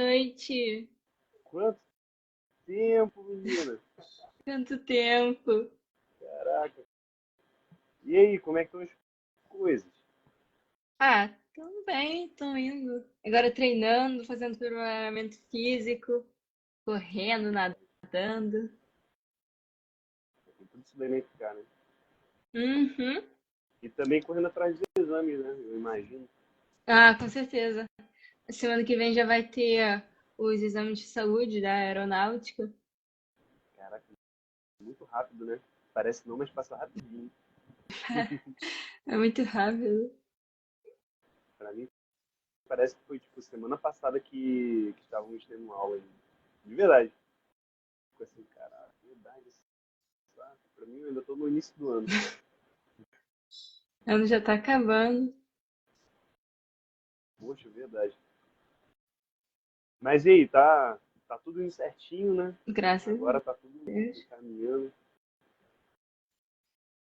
noite. Quanto tempo, menina? Quanto tempo? Caraca. E aí, como é que estão as coisas? Ah, tudo bem, tô indo. Agora treinando, fazendo preparamento físico, correndo, nadando. Tem tudo isso daí nem ficar, né? Uhum. E também correndo atrás de exames, né? Eu imagino. Ah, com certeza. Semana que vem já vai ter os exames de saúde da aeronáutica. Caraca, muito rápido, né? Parece não, mas passa rapidinho. É muito rápido. Pra mim, parece que foi, tipo, semana passada que estávamos tendo aula ainda. De verdade. Fico assim, caraca, verdade. Sabe? Pra mim, eu ainda tô no início do ano. O ano já tá acabando. Poxa, verdade. Mas e aí, tá tudo indo certinho, né? Graças a Agora tá tudo Deus. encaminhando.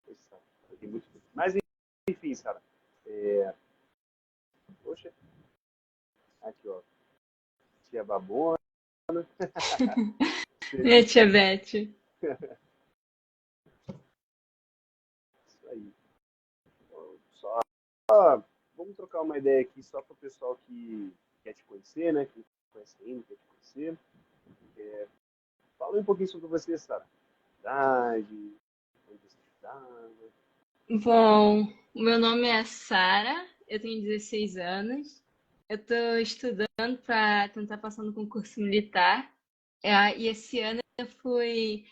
Poxa, tem muito... Mas enfim, cara. É... Poxa, aqui, ó. Tia Babona. Minha tia Beth. Isso aí. Só vamos trocar uma ideia aqui só para o pessoal que quer te conhecer, né? Que não conhece ainda, quer te conhecer. Fala um pouquinho sobre você, Sara. Idade, onde você estudava. Bom, o meu nome é Sara, eu tenho 16 anos. Eu estou estudando para tentar passar no concurso militar. E esse ano eu fui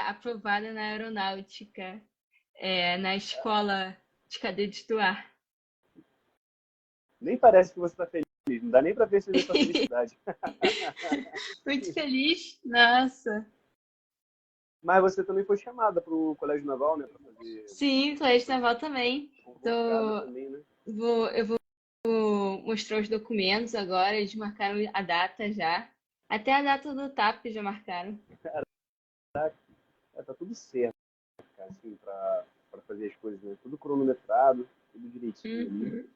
aprovada na aeronáutica, na escola de cadetes do ar. Nem parece que você está feliz. Não dá nem para perceber sua felicidade. Muito feliz, nossa. Mas você também foi chamada para o Colégio Naval, né? Para fazer Sim, colégio naval também. convocada Tô, também, né? eu vou mostrar os documentos agora, eles marcaram a data já. Até a data do TAP já marcaram. Tá tudo certo, cara, assim, para fazer as coisas, né? Tudo cronometrado, tudo direitinho ali. Uhum.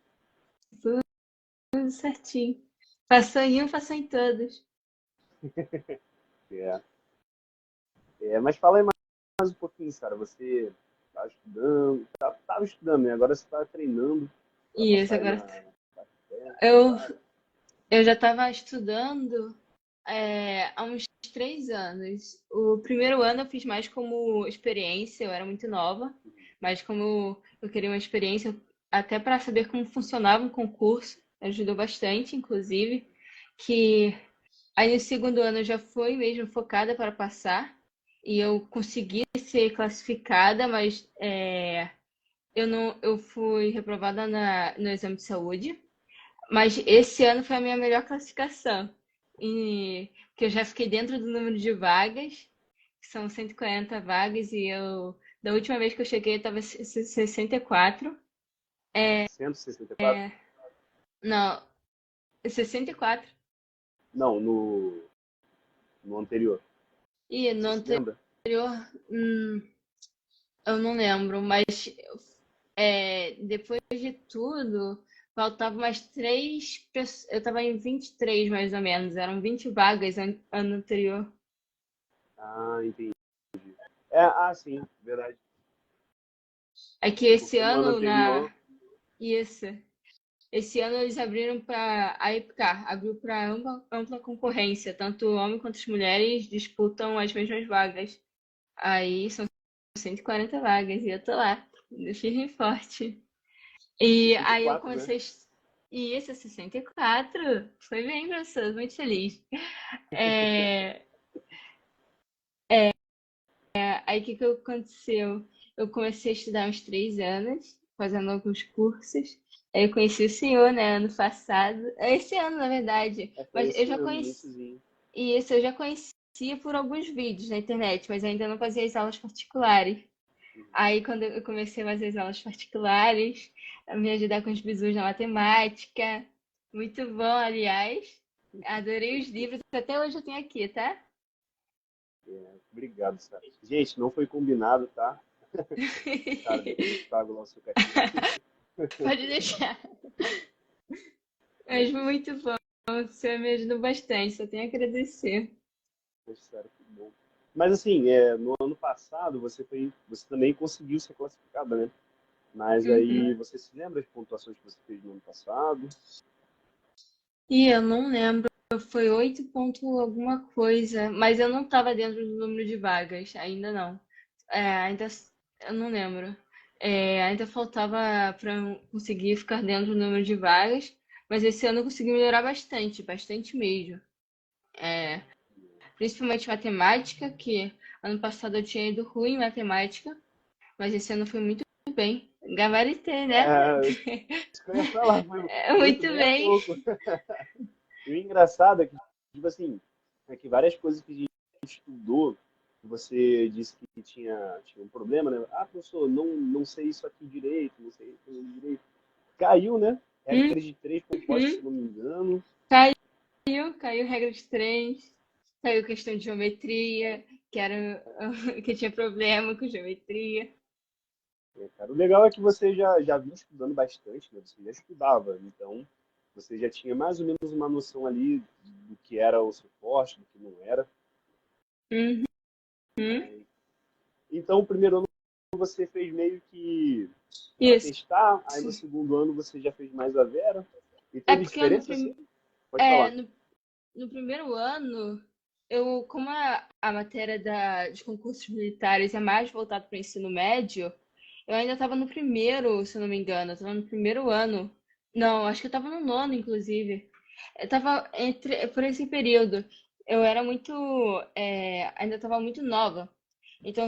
Tudo certinho. Passou em um, passou em todos. É. Mas fala aí mais um pouquinho, cara. Você tá estudando, tava estudando, né? Agora você tá treinando para E isso passar aí agora. na Eu, vaga. eu já estava estudando há uns 3 anos. O primeiro ano eu fiz mais como experiência, eu era muito nova, mas como eu queria uma experiência até para saber como funcionava um concurso, ajudou bastante, inclusive, que aí no segundo ano eu já fui mesmo focada para passar e eu consegui ser classificada, mas eu não, eu fui reprovada no exame de saúde. Mas esse ano foi a minha melhor classificação. Que eu já fiquei dentro do número de vagas, que são 140 vagas, e da última vez que eu cheguei, estava 64. 164? Não, 64. Não, no anterior. E no Você se lembra? anterior, hum, eu não lembro, mas depois de tudo, faltava mais três pessoas. Eu estava em 23 mais ou menos, eram 20 vagas ano anterior. Ah, entendi. Sim, verdade. É que esse Porque no ano ano, anterior. isso, esse ano eles abriram para a EPCAR, abriu para ampla concorrência, tanto homens quanto as mulheres disputam as mesmas vagas. Aí são 140 vagas e eu tô lá, firme e forte. E aí eu 64, né? comecei. E esse é 64. Foi bem, professor, muito feliz. É, Aí o que que aconteceu? Eu comecei a estudar uns 3 anos, fazendo alguns cursos. Aí eu conheci o senhor, né, ano passado. Esse ano, na verdade. Foi Mas eu esse já ano, conheci. iniciozinho. Isso, eu já conhecia por alguns vídeos na internet, mas ainda não fazia as aulas particulares. Aí, quando eu comecei a fazer as aulas particulares, a me ajudar com os bizus na matemática. Muito bom, aliás. Adorei os livros, até hoje eu tenho aqui, tá? Obrigado, Sara. Gente, não foi combinado, tá? Cara, depois eu te pago lá o seu cachê. Pode deixar. Mas Mas muito bom. você me ajudou bastante, só tenho a agradecer. Poxa, cara, que bom. Mas assim, no ano passado você também conseguiu ser classificada, né? Mas Uhum. aí você se lembra das pontuações que você fez no ano passado? E eu não lembro, foi 8 ponto alguma coisa, mas eu não estava dentro do número de vagas, ainda não. Ainda eu não lembro. Ainda faltava para eu conseguir ficar dentro do número de vagas, mas esse ano eu consegui melhorar bastante, bastante mesmo. É, Principalmente matemática, que ano passado eu tinha ido ruim em matemática, mas esse ano foi muito bem. Gabaritei, né? É, isso que eu ia falar, foi muito Muito bem a bem. pouco. E o engraçado é que, tipo assim, é que várias coisas que a gente estudou, você disse que tinha um problema, né? Ah, professor, não sei isso aqui direito, não sei isso aqui direito. Caiu, né? Regra de três compostos, se Uhum. não me engano. Caiu regra de três, caiu questão de geometria, que tinha problema com geometria. É, cara, o legal é que você já vinha estudando bastante, né? Você já estudava, então você já tinha mais ou menos uma noção ali do que era o suporte, do que não era. Uhum. Mas... Então, o primeiro ano você fez meio que para Isso. testar, aí no segundo ano você já fez mais a Vera. E É teve porque no, diferença, assim? prim... Pode é, falar. no, no primeiro ano, como a matéria de concursos militares é mais voltada para o ensino médio, eu ainda estava no primeiro, se eu não me engano, eu estava no primeiro ano. Não, acho que eu estava no nono, inclusive. Eu estava por esse período. Eu era ainda estava muito nova. Então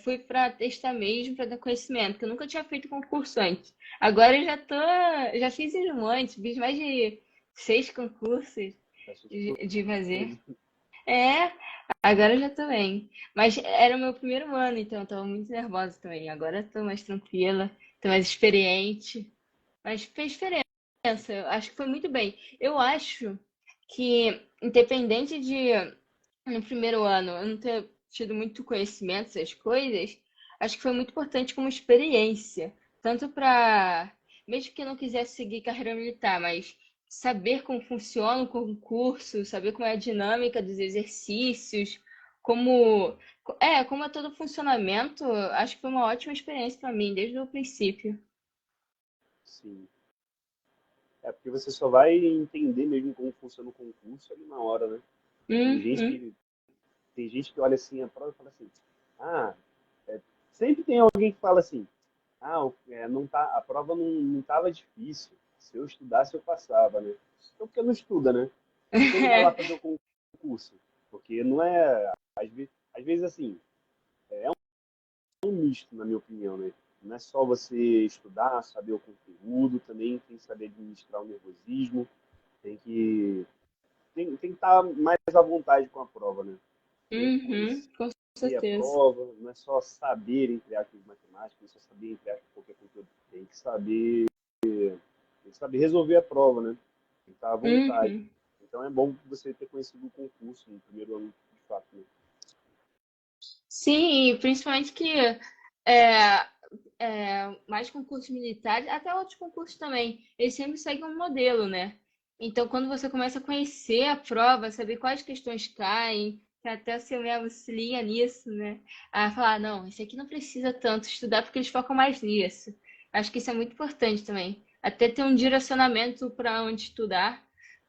fui para testar mesmo, para dar conhecimento, porque eu nunca tinha feito concurso antes. Agora eu já fiz um monte, fiz mais de 6 concursos Bastante de fazer. coisa. É, agora eu já tô bem. Mas era o meu primeiro ano, então eu tava muito nervosa também. Agora eu tô mais tranquila, tô mais experiente. Mas fez diferença, eu acho que foi muito bem. Eu acho que, independente de no primeiro ano eu não ter tido muito conhecimento dessas coisas, acho que foi muito importante como experiência. Tanto para, mesmo que eu não quisesse seguir carreira militar, mas saber como funciona o concurso, saber como é a dinâmica dos exercícios, como como é todo o funcionamento, acho que foi uma ótima experiência para mim desde o princípio. Sim. É porque você só vai entender mesmo como funciona o concurso ali na hora, né? Tem gente Uhum. que, tem gente que olha assim a prova e fala assim, ah, sempre tem alguém que fala assim, não tá, a prova não tava difícil. Se eu estudasse, eu passava, né? Então, porque não estuda, né? Por que ele vai lá fazer o concurso? Porque não é. Às vezes assim, é um misto, na minha opinião, né? Não é só você estudar, saber o conteúdo, também tem que saber administrar o nervosismo, tem que estar mais à vontade com a prova, né? Tem que Uhum, com conhecer a certeza. prova, não é só saber, entre aspas, matemática, não é só saber, entre aspas, qualquer conteúdo. Tem que saber resolver a prova, né? Tem que estar à vontade. Uhum. Então é bom você ter conhecido o concurso no primeiro ano, de fato, né? Sim, e principalmente que é, mais concursos militares, até outros concursos também, eles sempre seguem um modelo, né? Então, quando você começa a conhecer a prova, saber quais questões caem, que até o seu mesmo se liga nisso, né? A falar, "Ah, não, esse aqui não precisa tanto estudar porque eles focam mais nisso." Acho que isso é muito importante também. Até ter um direcionamento para onde estudar,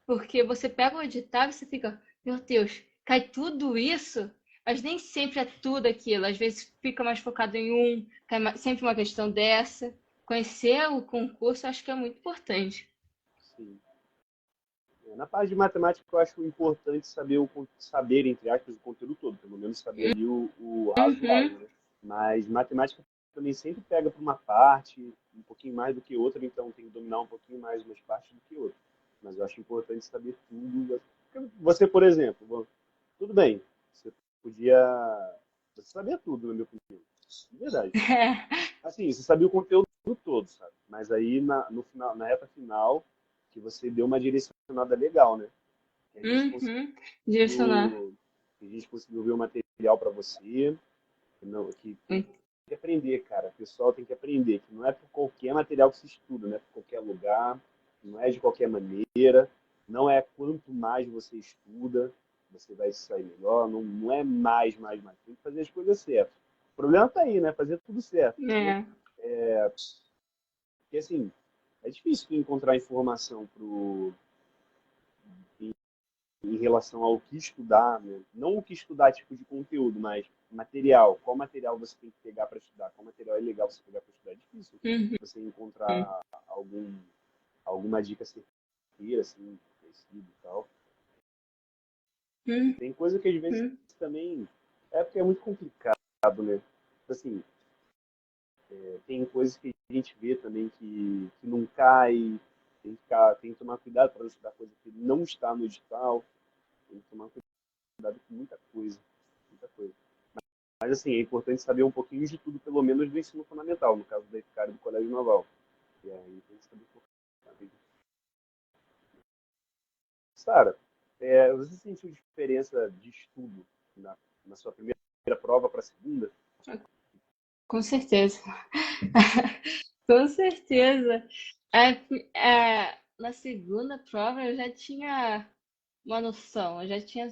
porque você pega o edital e você fica, meu Deus, cai tudo isso? Mas nem sempre é tudo aquilo. Às vezes fica mais focado em um, sempre uma questão dessa. Conhecer o concurso acho que é muito importante. Sim. Na parte de matemática, eu acho importante saber, entre aspas, o conteúdo todo, pelo menos saber ali o raso Uhum. básico, né? Mas matemática também sempre pega para uma parte, um pouquinho mais do que outra, então tem que dominar um pouquinho mais umas partes do que outras. Mas eu acho importante saber tudo. Você, por exemplo, tudo bem, você podia. Você sabia tudo, na minha opinião. De verdade. Assim, você sabia o conteúdo todo, sabe? Mas aí no final, na reta final, que você deu uma direcionada legal, né? Que a gente Uhum. Direcionar. conseguiu, que a gente conseguiu ver o material para você, que tem que aprender, cara. O pessoal tem que aprender, que não é por qualquer material que se estuda, não é por qualquer lugar, não é de qualquer maneira. Não é quanto mais você estuda, você vai sair melhor. Não é mais. Tem que fazer as coisas certas. O problema está aí, né? Fazer tudo certo. É. Porque assim, é difícil tu encontrar informação em relação ao que estudar, né? Não o que estudar tipo de conteúdo, mas material. Qual material você tem que pegar para estudar? Qual material é legal você pegar para estudar? É difícil Uhum. você encontrar alguma dica certeira, assim, conhecida e tal. Uhum. Tem coisa que às vezes também é porque é muito complicado, né? Assim, tem coisas que a gente vê também que não cai, tem que tomar cuidado para não estudar coisa que não está no edital, tem que tomar cuidado com muita coisa, muita coisa. Mas assim, é importante saber um pouquinho de tudo, pelo menos do ensino fundamental, no caso da EFCAR e do Colégio Naval. E aí tem que saber um pouquinho. Sara, você sentiu diferença de estudo na sua primeira prova para a segunda? Com certeza. Com certeza. Na segunda prova eu já tinha uma noção, eu já tinha.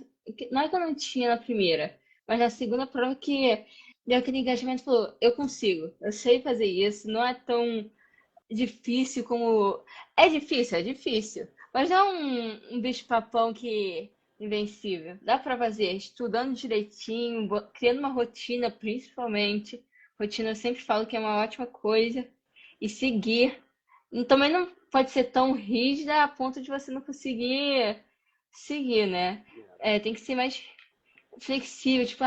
Não é que eu não tinha na primeira, mas na segunda prova que deu aquele engajamento, falou, eu consigo, eu sei fazer isso, não é tão difícil como. É difícil. Mas não é um bicho-papão que invencível. Dá pra fazer estudando direitinho, criando uma rotina, principalmente. Rotina eu sempre falo que é uma ótima coisa. E seguir. E também não pode ser tão rígida a ponto de você não conseguir seguir, né? Tem que ser mais flexível, tipo,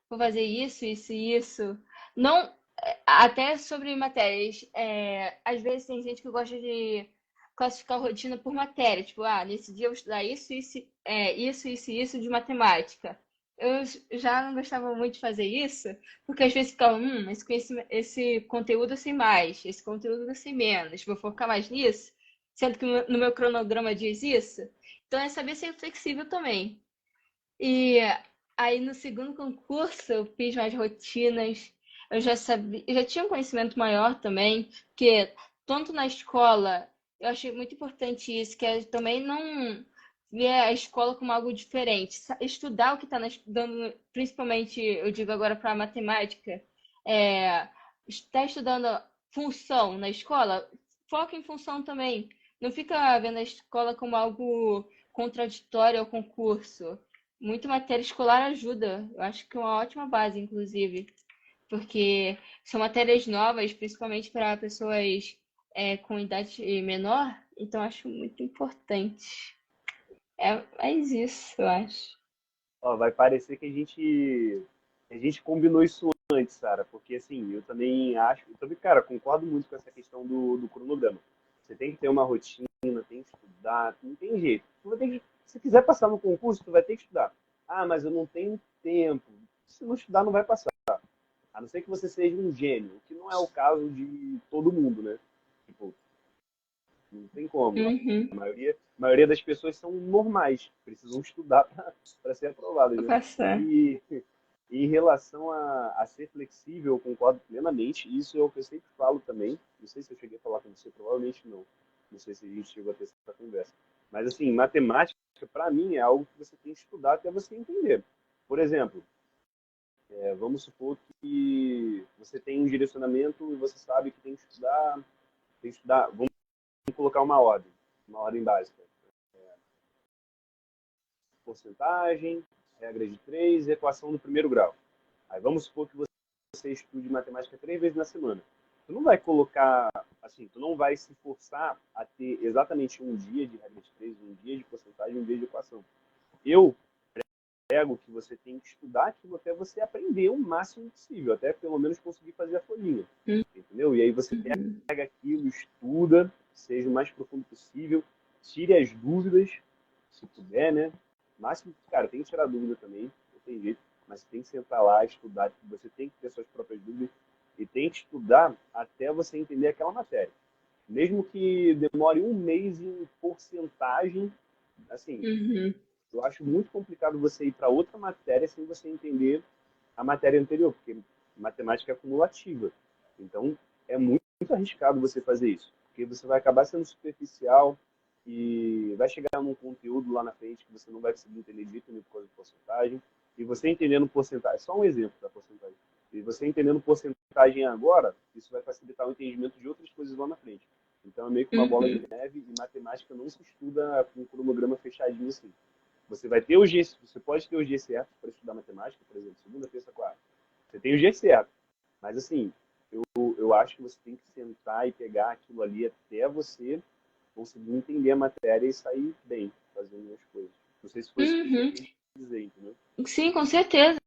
vou fazer isso, isso e isso. Não, até sobre matérias. Às vezes tem gente que gosta de classificar a rotina por matéria. Tipo, nesse dia eu vou estudar isso de matemática. Eu já não gostava muito de fazer isso, porque às vezes ficava, esse conteúdo eu sei mais, esse conteúdo eu sei menos, vou focar mais nisso, sendo que no meu cronograma diz isso. Então é saber ser flexível também. E aí no segundo concurso eu fiz mais rotinas, eu já sabia, eu já tinha um conhecimento maior também, porque tanto na escola, eu achei muito importante isso, que é também não ver a escola como algo diferente, estudar o que está dando, principalmente, eu digo agora para a matemática, está estudando função na escola, foca em função também, não fica vendo a escola como algo contraditório ao concurso. Muito matéria escolar ajuda. Eu acho que é uma ótima base, inclusive, porque são matérias novas, principalmente para pessoas com idade menor, então acho muito importante. É mais isso, eu acho. Ó, vai parecer que a gente combinou isso antes, Sara, porque assim, eu também, cara, concordo muito com essa questão do cronograma. Você tem que ter uma rotina, tem que estudar, não tem jeito. Se quiser passar no concurso, tu vai ter que estudar. Ah, mas eu não tenho tempo. Se não estudar, não vai passar. A não ser que você seja um gênio, o que não é o caso de todo mundo, né? Tipo, não tem como. Uhum. A maioria das pessoas são normais, precisam estudar para ser aprovadas, Vou né? passar. E, e em relação a ser flexível, eu concordo plenamente. Isso é o que eu sempre falo também. Não sei se eu cheguei a falar com você, provavelmente não. Não sei se a gente chegou a ter essa conversa. Mas, assim, matemática, para mim, é algo que você tem que estudar até você entender. Por exemplo, vamos supor que você tem um direcionamento e você sabe que tem que estudar. Vamos colocar uma ordem básica. Porcentagem, regra de três, equação do primeiro grau. Aí vamos supor que você estude matemática 3 vezes na semana. Tu não vai colocar, assim, tu não vai se forçar a ter exatamente um dia de regra de três, um dia de porcentagem, um dia de equação. Eu prego que você tem que estudar aquilo até você aprender o máximo possível, até pelo menos conseguir fazer a folhinha, entendeu? E aí você Uhum. pega aquilo, estuda, seja o mais profundo possível, tire as dúvidas, se puder, né? Máximo, cara, tem que tirar dúvida também, não tem jeito, mas tem que sentar lá, estudar, você tem que ter suas próprias dúvidas e tem que estudar até você entender aquela matéria. Mesmo que demore um mês em porcentagem, assim, Uhum. eu acho muito complicado você ir para outra matéria sem você entender a matéria anterior, porque matemática é acumulativa. Então, é muito arriscado você fazer isso, porque você vai acabar sendo superficial que vai chegar num conteúdo lá na frente que você não vai conseguir entender direito por causa de porcentagem. E você entendendo porcentagem, só um exemplo da porcentagem. E você entendendo porcentagem agora, isso vai facilitar o entendimento de outras coisas lá na frente. Então é meio que uma bola de Uhum. neve e matemática não se estuda com um cronograma fechadinho assim. Você vai ter o G, você pode ter o G certo para estudar matemática, por exemplo, segunda, terça, quarta. Você tem o G certo. Mas assim, eu acho que você tem que sentar e pegar aquilo ali até você conseguir entender a matéria e sair bem fazendo as coisas. Não sei se foi isso que você Uhum. quis dizer, entendeu? Sim, com certeza.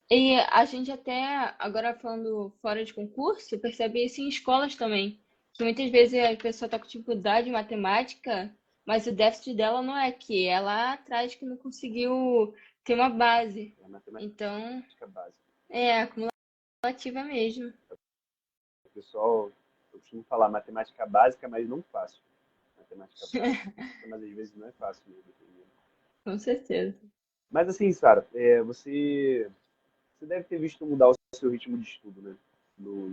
E a gente até, agora falando fora de concurso, percebe isso em escolas também. Que muitas vezes a pessoa está com dificuldade em matemática, mas o déficit dela não é aqui, é lá atrás que não conseguiu ter uma base. É a matemática Então, básica. é acumulativa mesmo. O pessoal, eu costumo falar matemática básica, mas não fácil. Matemática básica, mas às vezes não é fácil mesmo. Entendeu? Com certeza. Mas assim, Sara, você deve ter visto mudar o seu ritmo de estudo, né? No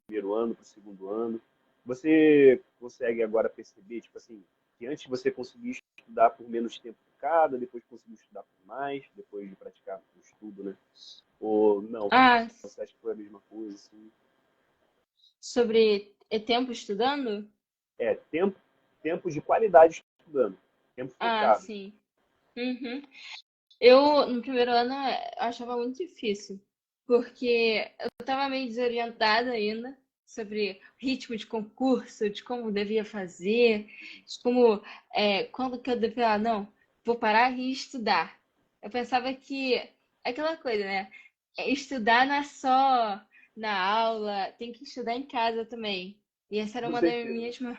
primeiro ano, para o segundo ano. Você consegue agora perceber, tipo assim, que antes você conseguia estudar por menos tempo cada, depois conseguiu estudar por mais, depois de praticar o estudo, né? Ou não? Ah, Você acha que foi a mesma coisa, assim? sobre tempo estudando? É, tempo de qualidade estudando, tempo Ah, focado. sim. Uhum. Eu, no primeiro ano, achava muito difícil, porque eu estava meio desorientada ainda sobre o ritmo de concurso, de como devia fazer, de como, quando que eu devia, não, vou parar e estudar. Eu pensava que, é aquela coisa, né? Estudar não é só na aula, tem que estudar em casa também. E essa era Com uma certeza.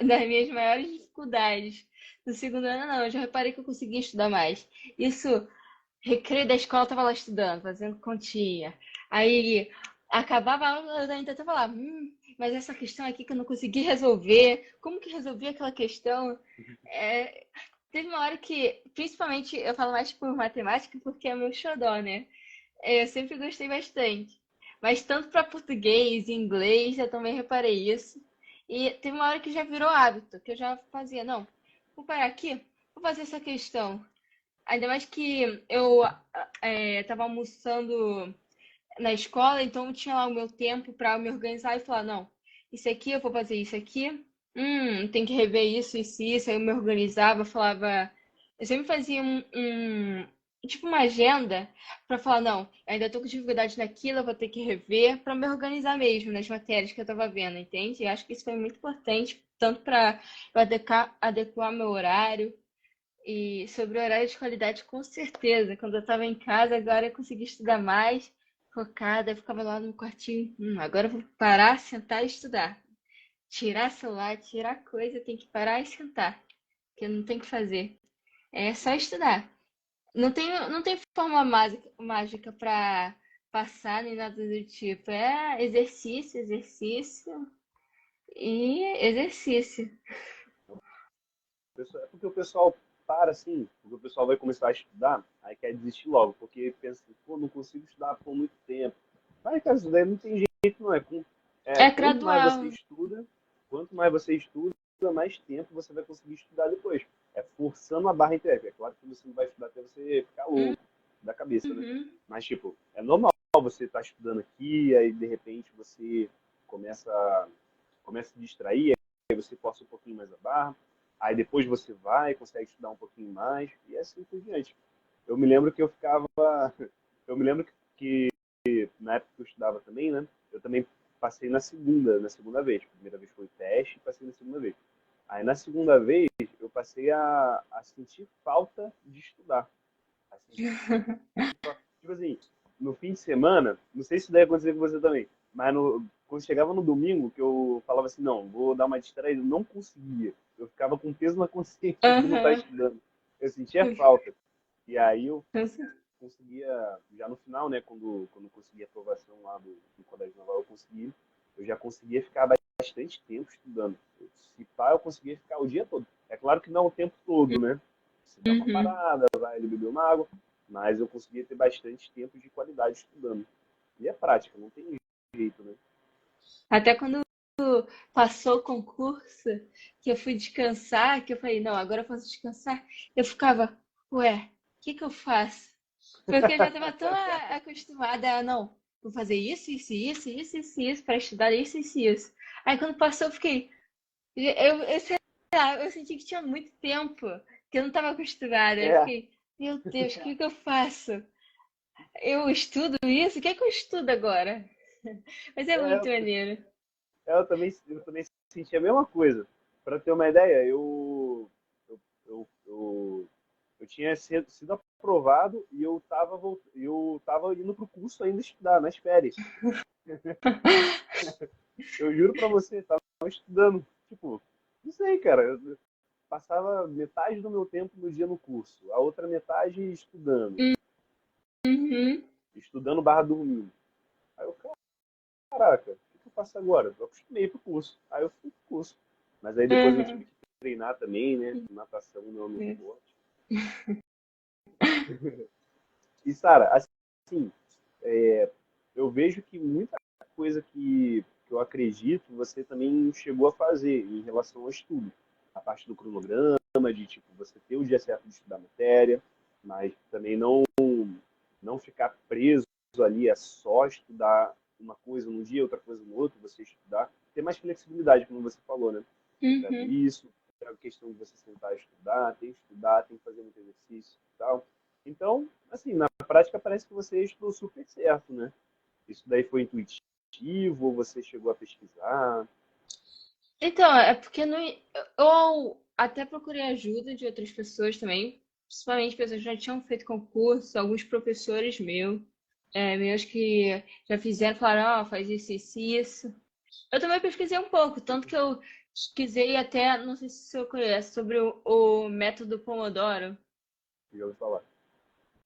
das minhas maiores dificuldades. No segundo ano, não, eu já reparei que eu conseguia estudar mais. Isso, recreio da escola, eu tava lá estudando, fazendo continha. Aí acabava a aula, eu ainda tava lá, mas essa questão aqui que eu não consegui resolver, como que resolvi aquela questão? É, teve uma hora que, principalmente, eu falo mais por matemática porque é meu xodó, né? Eu sempre gostei bastante. Mas tanto para português e inglês, eu também reparei isso. E teve uma hora que já virou hábito, que eu já fazia, não, vou parar aqui, vou fazer essa questão. Ainda mais que eu estava almoçando na escola, então tinha lá o meu tempo para me organizar e falar, não, isso aqui eu vou fazer isso aqui, tem que rever isso, aí eu me organizava, falava, eu sempre fazia tipo uma agenda para falar, não, eu ainda tô com dificuldade naquilo, eu vou ter que rever para me organizar mesmo nas matérias que eu estava vendo, entende? E acho que isso foi muito importante, tanto para eu adequar meu horário, e sobre o horário de qualidade, com certeza. Quando eu estava em casa, agora eu consegui estudar mais, focada, eu ficava lá no quartinho. Agora eu vou parar, sentar e estudar. Tirar celular, tirar coisa, tem que parar e sentar. Que não tem o que fazer. É só estudar. Não tem forma mágica para passar nem nada do tipo. É exercício, exercício e exercício. É porque o pessoal para assim, porque o pessoal vai começar a estudar, aí quer desistir logo, porque pensa, pô, não consigo estudar por muito tempo. Mas, cara, isso daí não tem jeito, não é? É Quanto mais você gradual. estuda, mais tempo você vai conseguir estudar depois. É forçando a barra inteira. É claro que você não vai estudar até você ficar louco da cabeça, né? Uhum. Mas, tipo, é normal você estar estudando aqui, aí de repente você começa, começa a se distrair, aí você força um pouquinho mais a barra, aí depois você vai, consegue estudar um pouquinho mais, e assim por diante. Eu me lembro que eu ficava. Eu me lembro que na época que eu estudava também, né? Eu também passei na segunda vez. A primeira vez foi teste e passei na segunda vez. Aí na segunda vez eu passei a sentir falta de estudar. A sentir falta. Tipo assim, no fim de semana, não sei se isso deve acontecer com você também, mas quando chegava no domingo, que eu falava assim, não, vou dar uma distraída, eu não conseguia. Eu ficava com peso na consciência de não estar Aham. estudando. Eu sentia falta. E aí eu conseguia, já no final, né, quando eu consegui a aprovação lá do Colégio Naval, eu já conseguia ficar bastante tempo estudando. Se pá, eu conseguia ficar o dia todo. É claro que não o tempo todo, né? Você dá uma Uhum. parada, vai ali beber uma água, mas eu conseguia ter bastante tempo de qualidade estudando. E é prática, não tem jeito, né? Até quando passou o concurso, que eu fui descansar, que eu falei, não, agora eu posso descansar, eu ficava, ué, o que que eu faço? Porque eu já estava tão acostumada a, não, vou fazer isso para estudar isso. Aí quando passou, eu fiquei, sei lá, eu senti que tinha muito tempo, que eu não estava acostumada. Eu É, fiquei, meu Deus, o que que eu faço? Eu estudo isso? O que é que eu estudo agora? Mas é é, muito maneiro. eu também senti a mesma coisa. Para ter uma ideia, eu tinha sido aprovado e eu tava indo pro curso ainda estudar, nas férias. Eu juro pra você, tava estudando. Tipo, não sei, cara. Eu passava metade do meu tempo no dia no curso, a outra metade estudando. Uhum. Estudando barra dormindo. Aí eu, caraca, o que eu faço agora? Eu acostumei pro curso. Aí eu fui pro curso. Mas aí depois eu tive Uhum. que treinar também, né? Natação não é o meu forte. E, Sara, assim, eu vejo que muita coisa que eu acredito você também chegou a fazer em relação ao estudo. A parte do cronograma, de tipo, você ter o dia certo de estudar a matéria, mas também não ficar preso ali a só estudar uma coisa num dia, outra coisa no outro, você estudar. Ter mais flexibilidade, como você falou, né? Eu quero Uhum. isso, quero a questão de você sentar e estudar, tem que fazer muito exercício e tal. Então, assim, na prática parece que você estudou super certo, né? Isso daí foi intuitivo ou você chegou a pesquisar? Então, é porque não, eu até procurei ajuda de outras pessoas também, principalmente pessoas que já tinham feito concurso, alguns professores meus que já fizeram, falaram, ó, faz isso. Eu também pesquisei um pouco, tanto que eu pesquisei até, não sei se o senhor conhece, sobre o método Pomodoro. Já ouvi falar.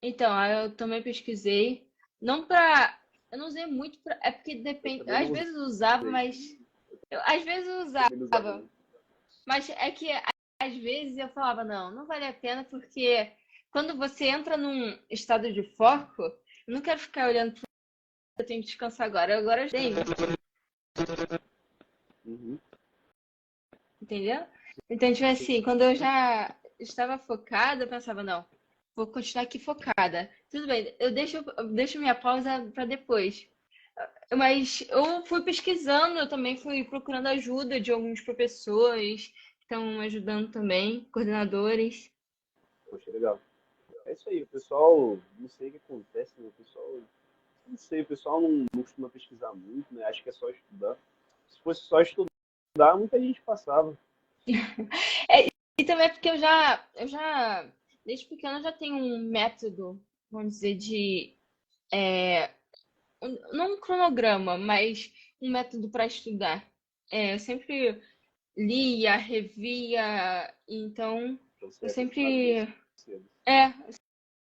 Então, aí eu também pesquisei. Não pra. Eu não usei muito pra. É porque Eu depende. também Às não vezes eu usava, usei. mas. Às vezes eu Também não usava, usava. não. Mas é que às vezes eu falava, não, não vale a pena, porque quando você entra num estado de foco, eu não quero ficar olhando pro. Eu tenho que descansar agora. Agora eu tenho, Uhum. entendeu? Então, tipo assim, quando eu já estava focada, eu pensava, não, vou continuar aqui focada. Tudo bem, eu deixo minha pausa para depois. Mas eu fui pesquisando, eu também fui procurando ajuda de alguns professores que estão ajudando também, coordenadores. Poxa, legal. É isso aí, o pessoal, não sei o que acontece, né? O pessoal, não sei, o pessoal não costuma pesquisar muito, né? Acho que é só estudar. Se fosse só estudar, muita gente passava. É, e também é porque desde pequena, eu já tenho um método, vamos dizer, não um cronograma, mas um método para estudar. Eu sempre lia, revia, então Então você eu é acostumado desde sempre, cedo. é,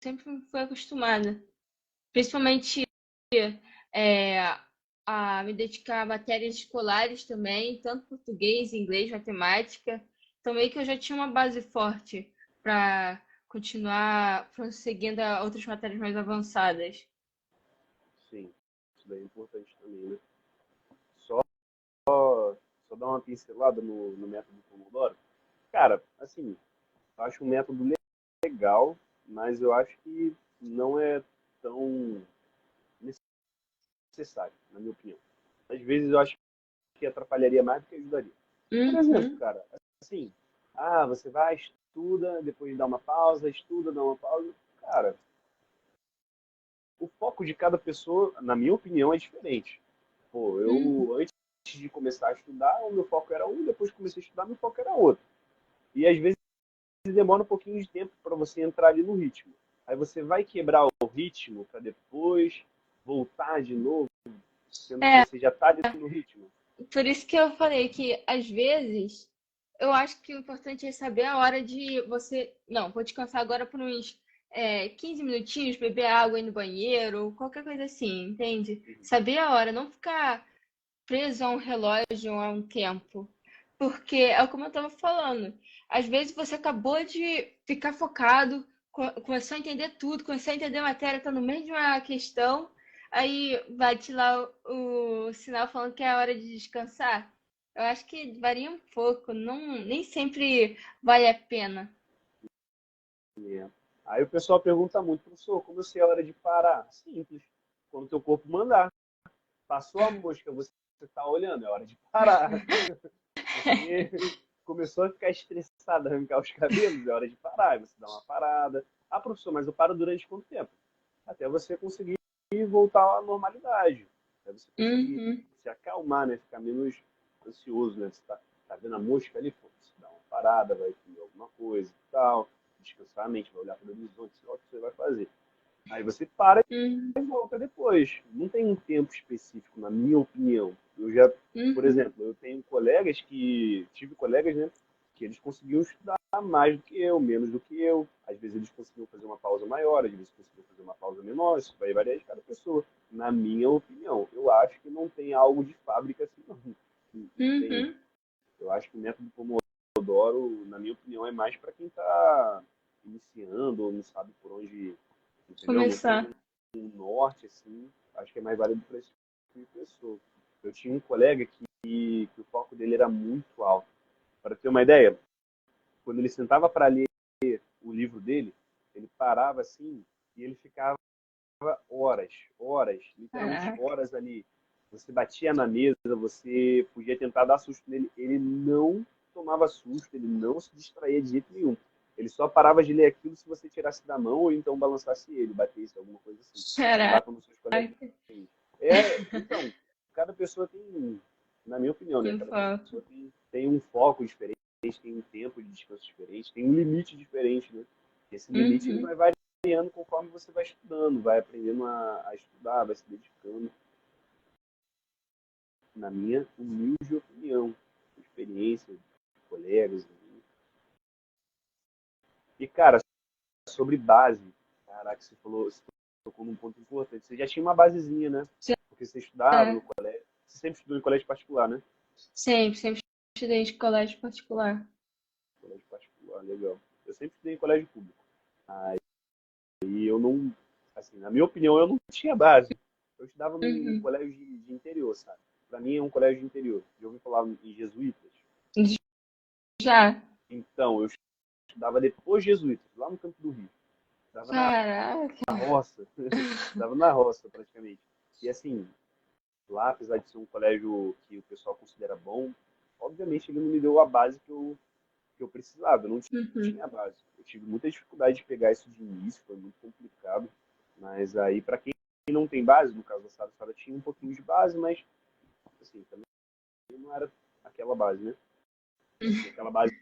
sempre fui acostumada. Principalmente é, a me dedicar a matérias escolares também, tanto português, inglês, matemática. Então, meio que eu já tinha uma base forte para continuar prosseguindo a outras matérias mais avançadas. Sim, isso daí é importante também, né? Só dar uma pincelada no método Pomodoro. Cara, assim, eu acho um método legal, mas eu acho que não é tão necessário, na minha opinião. Às vezes eu acho que atrapalharia mais do que ajudaria. Por exemplo, Uhum. cara, assim, você vai, estuda, depois dá uma pausa, estuda, dá uma pausa. Cara, o foco de cada pessoa, na minha opinião, é diferente. Pô, Uhum. antes de começar a estudar, o meu foco era um, depois que comecei a estudar, meu foco era outro. E às vezes demora um pouquinho de tempo para você entrar ali no ritmo. Aí você vai quebrar o ritmo para depois voltar de novo, sendo que É, você já está ali no ritmo. por isso que eu falei que às vezes eu acho que o importante é saber a hora de você. Não, vou descansar agora por uns 15 minutinhos, beber água, ir no banheiro, qualquer coisa assim, entende? Saber a hora, não ficar preso a um relógio, a um tempo. Porque é como eu estava falando, às vezes você acabou de ficar focado, começou a entender tudo, começou a entender a matéria, está no meio de uma questão, aí vai te lá o sinal falando que é a hora de descansar. Eu acho que varia um pouco, não, nem sempre vale a pena. É. Aí o pessoal pergunta muito, professor, como eu sei a hora de parar? Simples. Quando o teu corpo mandar. Passou a mosca, você está olhando, é hora de parar. Você começou a ficar estressado, arrancar os cabelos, é hora de parar. Aí você dá uma parada. Ah, professor, mas eu paro durante quanto tempo? Até você conseguir voltar à normalidade. Até você conseguir Uhum, se acalmar, né? Ficar menos ansioso, né? Você tá vendo a mosca ali, pô, você dá uma parada, vai comer alguma coisa e tal, descansar a mente, vai olhar para o horizonte, sei lá o que você vai fazer. Aí você para uhum, e volta depois. Não tem um tempo específico, na minha opinião. Eu já, por uhum. exemplo, eu tenho colegas tive colegas, né, que eles conseguiam estudar mais do que eu, menos do que eu. Às vezes eles conseguiam fazer uma pausa maior, às vezes conseguiam fazer uma pausa menor. Isso vai variar de cada pessoa. Na minha opinião, eu acho que não tem algo de fábrica assim, não. Não tem. Uhum. Eu acho que o método Pomodoro, na minha opinião, é mais para quem está iniciando ou não sabe por onde, entendeu? Não tem Começar. um norte, assim, acho que é mais válido para esse tipo de pessoa. Eu tinha um colega que o foco dele era muito alto. Para ter uma ideia, quando ele sentava para ler o livro dele, ele parava assim e ele ficava horas, horas, literalmente Caraca. horas ali. Você batia na mesa, você podia tentar dar susto nele, ele não tomava susto, ele não se distraía de jeito nenhum. Ele só parava de ler aquilo se você tirasse da mão ou então balançasse ele, batesse, alguma coisa assim. Não dá Caraca. como seus colegas. É, então, cada pessoa tem, na minha opinião, né? Um Cada foco. pessoa tem um foco diferente, tem um tempo de descanso diferente, tem um limite diferente, né? Esse limite ele Uhum. vai variando conforme você vai estudando, vai aprendendo a estudar, vai se dedicando. Na minha humilde opinião, experiência de colegas. E, cara, sobre base, caraca, você tocou num ponto importante. Você já tinha uma basezinha, né? Porque você estudava no É, colégio. Você sempre estudou em colégio particular, né? sempre estudei de colégio particular. Colégio particular, legal. Eu sempre estudei em colégio público. E eu não, assim, na minha opinião, eu não tinha base. Eu estudava num Uhum. colégio de interior, sabe? Pra mim é um colégio de interior. Já ouvi falar em jesuítas? Já. Então, eu estudava depois de jesuítas, lá no campo do Rio. Estudava na Caraca. roça. Estudava na roça, praticamente. E assim, lá, apesar de ser um colégio que o pessoal considera bom, obviamente ele não me deu a base que eu precisava. Eu não Uhum. tinha base. Eu tive muita dificuldade de pegar isso de início, foi muito complicado. Mas aí, para quem não tem base, no caso da Sara tinha um pouquinho de base, mas assim, também não era aquela base, né? Assim, aquela base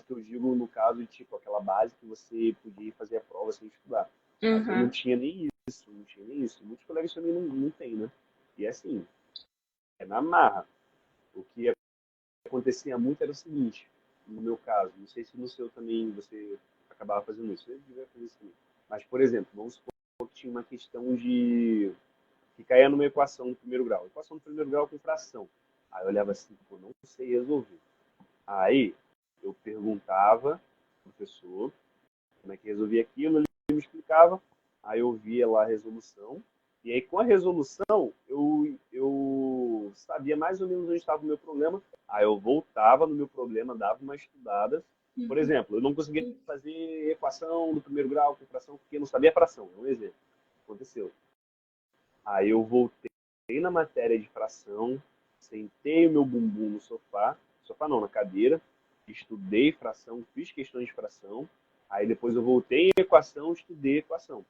que eu digo no caso de tipo, aquela base que você podia fazer a prova sem estudar. Mas eu não Uhum. tinha nem isso, não tinha nem isso. Muitos colegas também não têm, né? E assim, é na marra. O que acontecia muito era o seguinte, no meu caso, não sei se no seu também você acabava fazendo isso, eu devia fazer isso também. Mas, por exemplo, vamos supor que tinha uma questão de que caía numa equação do primeiro grau. Equação do primeiro grau com fração. Aí eu olhava assim, pô, não sei resolver. Aí eu perguntava pro professor como é que resolvia aquilo, ele me explicava, aí eu via lá a resolução, e aí com a resolução eu sabia mais ou menos onde estava o meu problema, aí eu voltava no meu problema, dava uma estudada. Por Uhum. exemplo, eu não conseguia fazer equação do primeiro grau com fração, porque eu não sabia fração, é um exemplo. Aconteceu. Aí eu voltei na matéria de fração, sentei o meu bumbum no sofá não, na cadeira, estudei fração, fiz questões de fração, aí depois eu voltei em equação, estudei equação.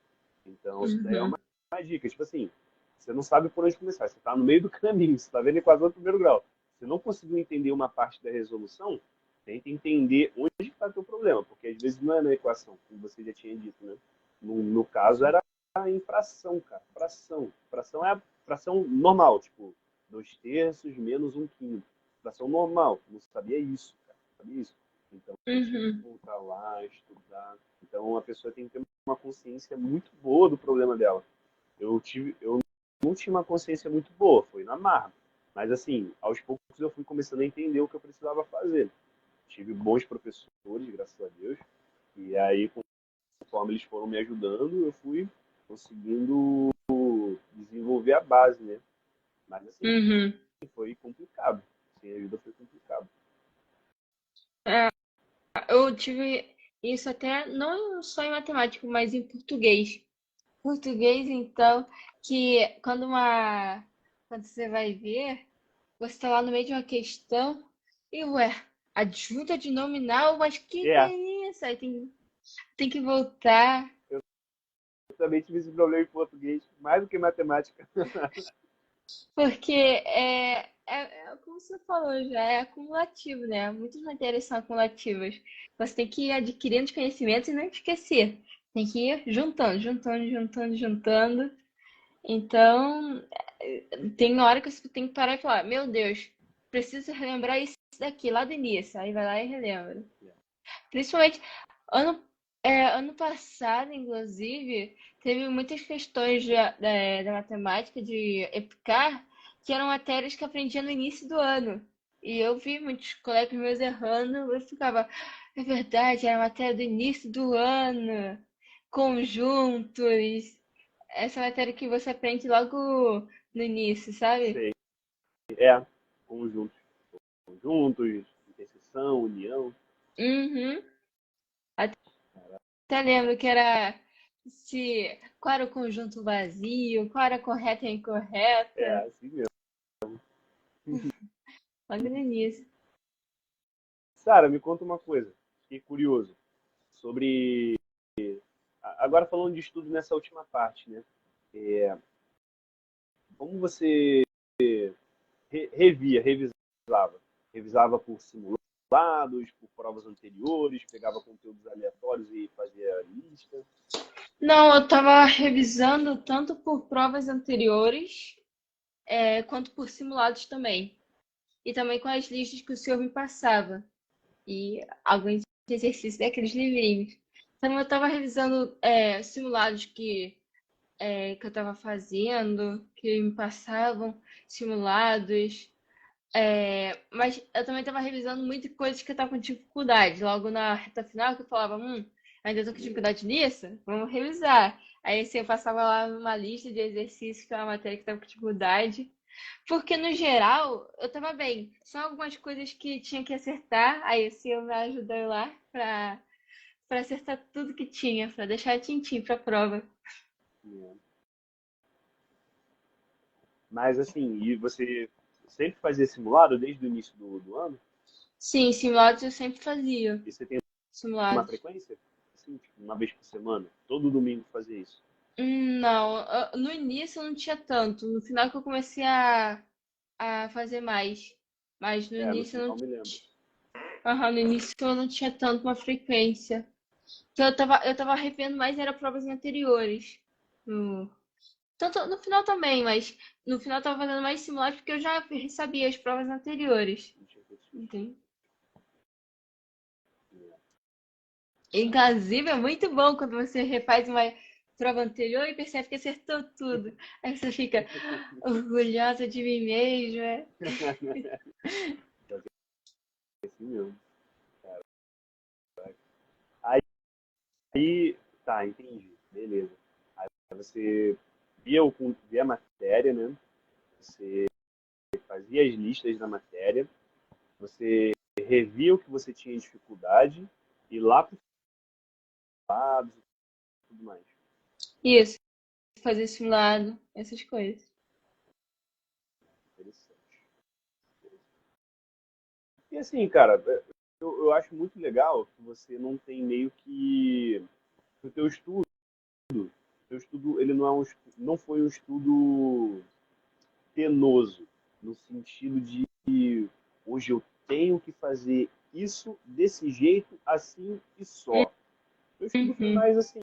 Então, isso daí é Uhum. uma dica. Tipo assim, você não sabe por onde começar, você está no meio do caminho, você está vendo equação do primeiro grau. Você não conseguiu entender uma parte da resolução, tenta entender onde está o teu problema, porque às vezes não é na equação, como você já tinha dito, né? No caso, era em fração, cara. Fração. Fração é a fração normal, tipo, 2/3 menos 1/5. Fração normal. Não sabia isso, cara. Não sabia isso. Então, eu tive que Uhum. voltar lá, estudar. Então, a pessoa tem que ter uma consciência muito boa do problema dela. Eu não tinha uma consciência muito boa, foi na marra. Mas, assim, aos poucos eu fui começando a entender o que eu precisava fazer. Tive bons professores, graças a Deus. E aí, conforme eles foram me ajudando, eu fui conseguindo desenvolver a base, né? Mas assim, Uhum. foi complicado. sem ajuda foi complicado. Eu tive isso até não só em matemática, mas em português. Português, então, que quando você vai ver, você está lá no meio de uma questão e, ué, adjunta de nominal, mas que É, é isso? Aí tem que voltar. eu também tive esse problema em português, mais do que matemática. Porque como você falou já, é acumulativo, né? Muitas matérias são acumulativas. Você tem que ir adquirindo os conhecimentos e não esquecer. Tem que ir juntando, juntando, juntando, juntando. Então, tem hora que você tem que parar e falar, meu Deus, preciso relembrar isso daqui, lá do início. Aí vai lá e relembra. Principalmente ano, ano passado, inclusive, teve muitas questões da matemática de EPCAR que eram matérias que eu aprendia no início do ano. E eu vi muitos colegas meus errando, eu ficava, é verdade, era matéria do início do ano, conjuntos, essa matéria que você aprende logo no início, sabe? Sei. É, conjuntos. Conjuntos, interseção, união. Uhum. Até lembro que era qual era o conjunto vazio, qual era a correta e a É, incorreta, assim mesmo. logo no início. Sara, me conta uma coisa. Fiquei curioso. Sobre. Agora falando de estudo nessa última parte, né? É, como você revisava? Revisava por simulados, por provas anteriores, pegava conteúdos aleatórios e fazia lista? Não, eu estava revisando tanto por provas anteriores, quanto por simulados também. E também com as listas que o senhor me passava. E alguns exercícios daqueles livrinhos. Então eu estava revisando simulados que eu estava fazendo, que me passavam, simulados. Mas eu também estava revisando muitas coisas que eu estava com dificuldade. Logo na reta final, que eu falava, ainda estou com dificuldade nisso? Vamos revisar. Aí assim, eu passava lá numa lista de exercícios que era uma matéria que estava com dificuldade. Porque no geral, eu estava bem. Só algumas coisas que tinha que acertar. Aí assim, eu me ajudei lá para acertar tudo que tinha, para deixar tintim para a prova. Mas assim, e você sempre fazia simulado desde o início do ano? Sim, simulados eu sempre fazia. E você tem uma Simulados. frequência? Assim, tipo, uma vez por semana? Todo domingo fazer isso? Não, no início eu não tinha tanto. No final que eu comecei a fazer mais. Mas no É, no início eu não, final me lembro. aham, no início eu não tinha tanto uma frequência. Que eu tava revendo mais era provas anteriores. No, tanto no final também, mas no final eu tava fazendo mais simulados porque eu já sabia as provas anteriores. Não tinha feito isso. Entende? Inclusive, é muito bom quando você refaz uma prova anterior e percebe que acertou tudo. Aí você fica orgulhosa de mim mesmo, é? É assim mesmo. Aí, tá, entendi. Beleza. Aí você via a matéria, né? Você fazia as listas da matéria, você revia o que você tinha dificuldade e lá para os lados e tudo mais. Isso, fazer simulado, essas coisas. Interessante. E assim, cara, eu acho muito legal que você não tem meio que o teu estudo ele não é não foi um estudo penoso no sentido de que hoje eu tenho que fazer isso desse jeito, assim e só. Meu estudo foi Uhum, mais assim,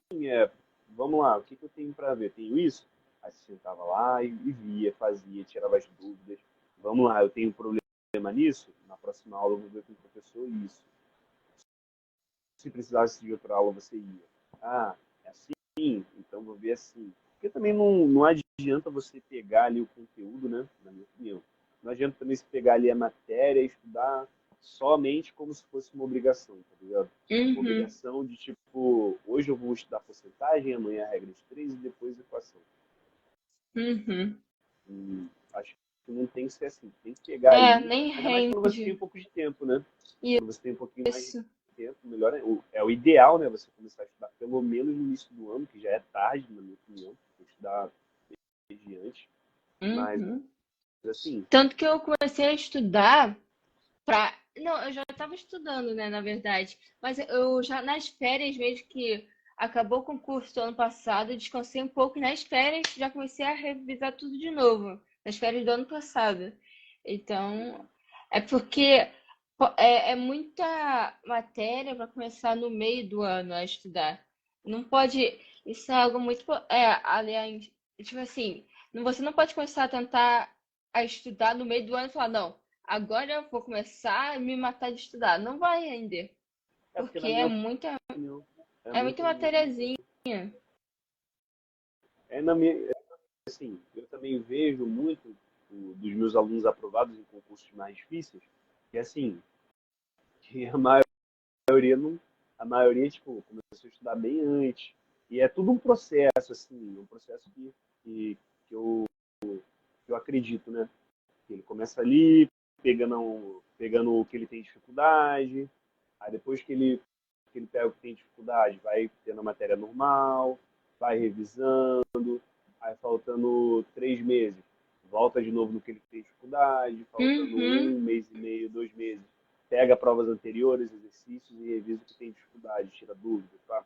vamos lá, o que eu tenho para ver? Tenho isso? Aí você sentava lá e via, fazia, tirava as dúvidas. Vamos lá, eu tenho um problema nisso? Na próxima aula eu vou ver com o professor isso. Se precisasse de outra aula, você ia. Ah, é assim? Então vou ver assim. Porque também não adianta você pegar ali o conteúdo, né? Na minha opinião. Não adianta também você pegar ali a matéria e estudar somente como se fosse uma obrigação, tá ligado? Uma uhum, obrigação de tipo, hoje eu vou estudar porcentagem, amanhã a regra de três e depois equação. uhum. Acho não tem que ser assim. Tem que pegar ali, nem ainda mais quando você tem um rende. pouco de tempo, né? Quando você tem um pouquinho mais de Isso. tempo, melhor é o ideal, né? Você começar a estudar pelo menos no início do ano, que já é tarde, na minha opinião, estudar desde antes. Mas, Uhum. assim, Tanto que eu comecei a estudar pra. Não, eu já estava estudando, né, na verdade. Mas eu já nas férias, mesmo que acabou o concurso do ano passado, eu descansei um pouco e nas férias já comecei a revisar tudo de novo. Nas férias do ano passado. Então, é porque é muita matéria para começar no meio do ano a estudar. Não pode. Isso é algo muito. Aliás, tipo assim, você não pode começar a tentar a estudar no meio do ano e falar, não, agora eu vou começar a me matar de estudar. Não vai render, é porque porque na minha opinião, é é muita muito. matériazinha. É na minha, assim, eu também vejo muito dos meus alunos aprovados em concursos mais difíceis, que assim, que maioria não, a maioria, tipo, começou a estudar bem antes. E é tudo um processo, assim, um processo que eu, que eu acredito, né? Que ele começa ali, pegando o que ele tem dificuldade, aí depois que ele pega o que tem dificuldade, vai tendo a matéria normal, vai revisando, aí faltando 3 meses, volta de novo no que ele tem dificuldade, faltando Uhum, 1 mês e meio, 2 meses, pega provas anteriores, exercícios e revisa o que tem dificuldade, tira dúvidas, tá?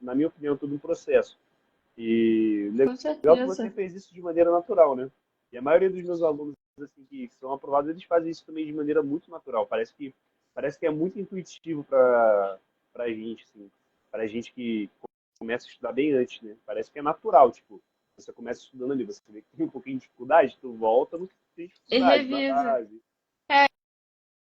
Na minha opinião, tudo um processo. E com legal que você certeza. fez isso de maneira natural, né? E a maioria dos meus alunos assim, que são aprovados, eles fazem isso também de maneira muito natural. Parece que é muito intuitivo para a gente, assim, para a gente que começa a estudar bem antes, né? Parece que é natural, tipo, você começa estudando ali, você vê que tem um pouquinho de dificuldade, tu volta no que tem E dificuldade, na revisa. base.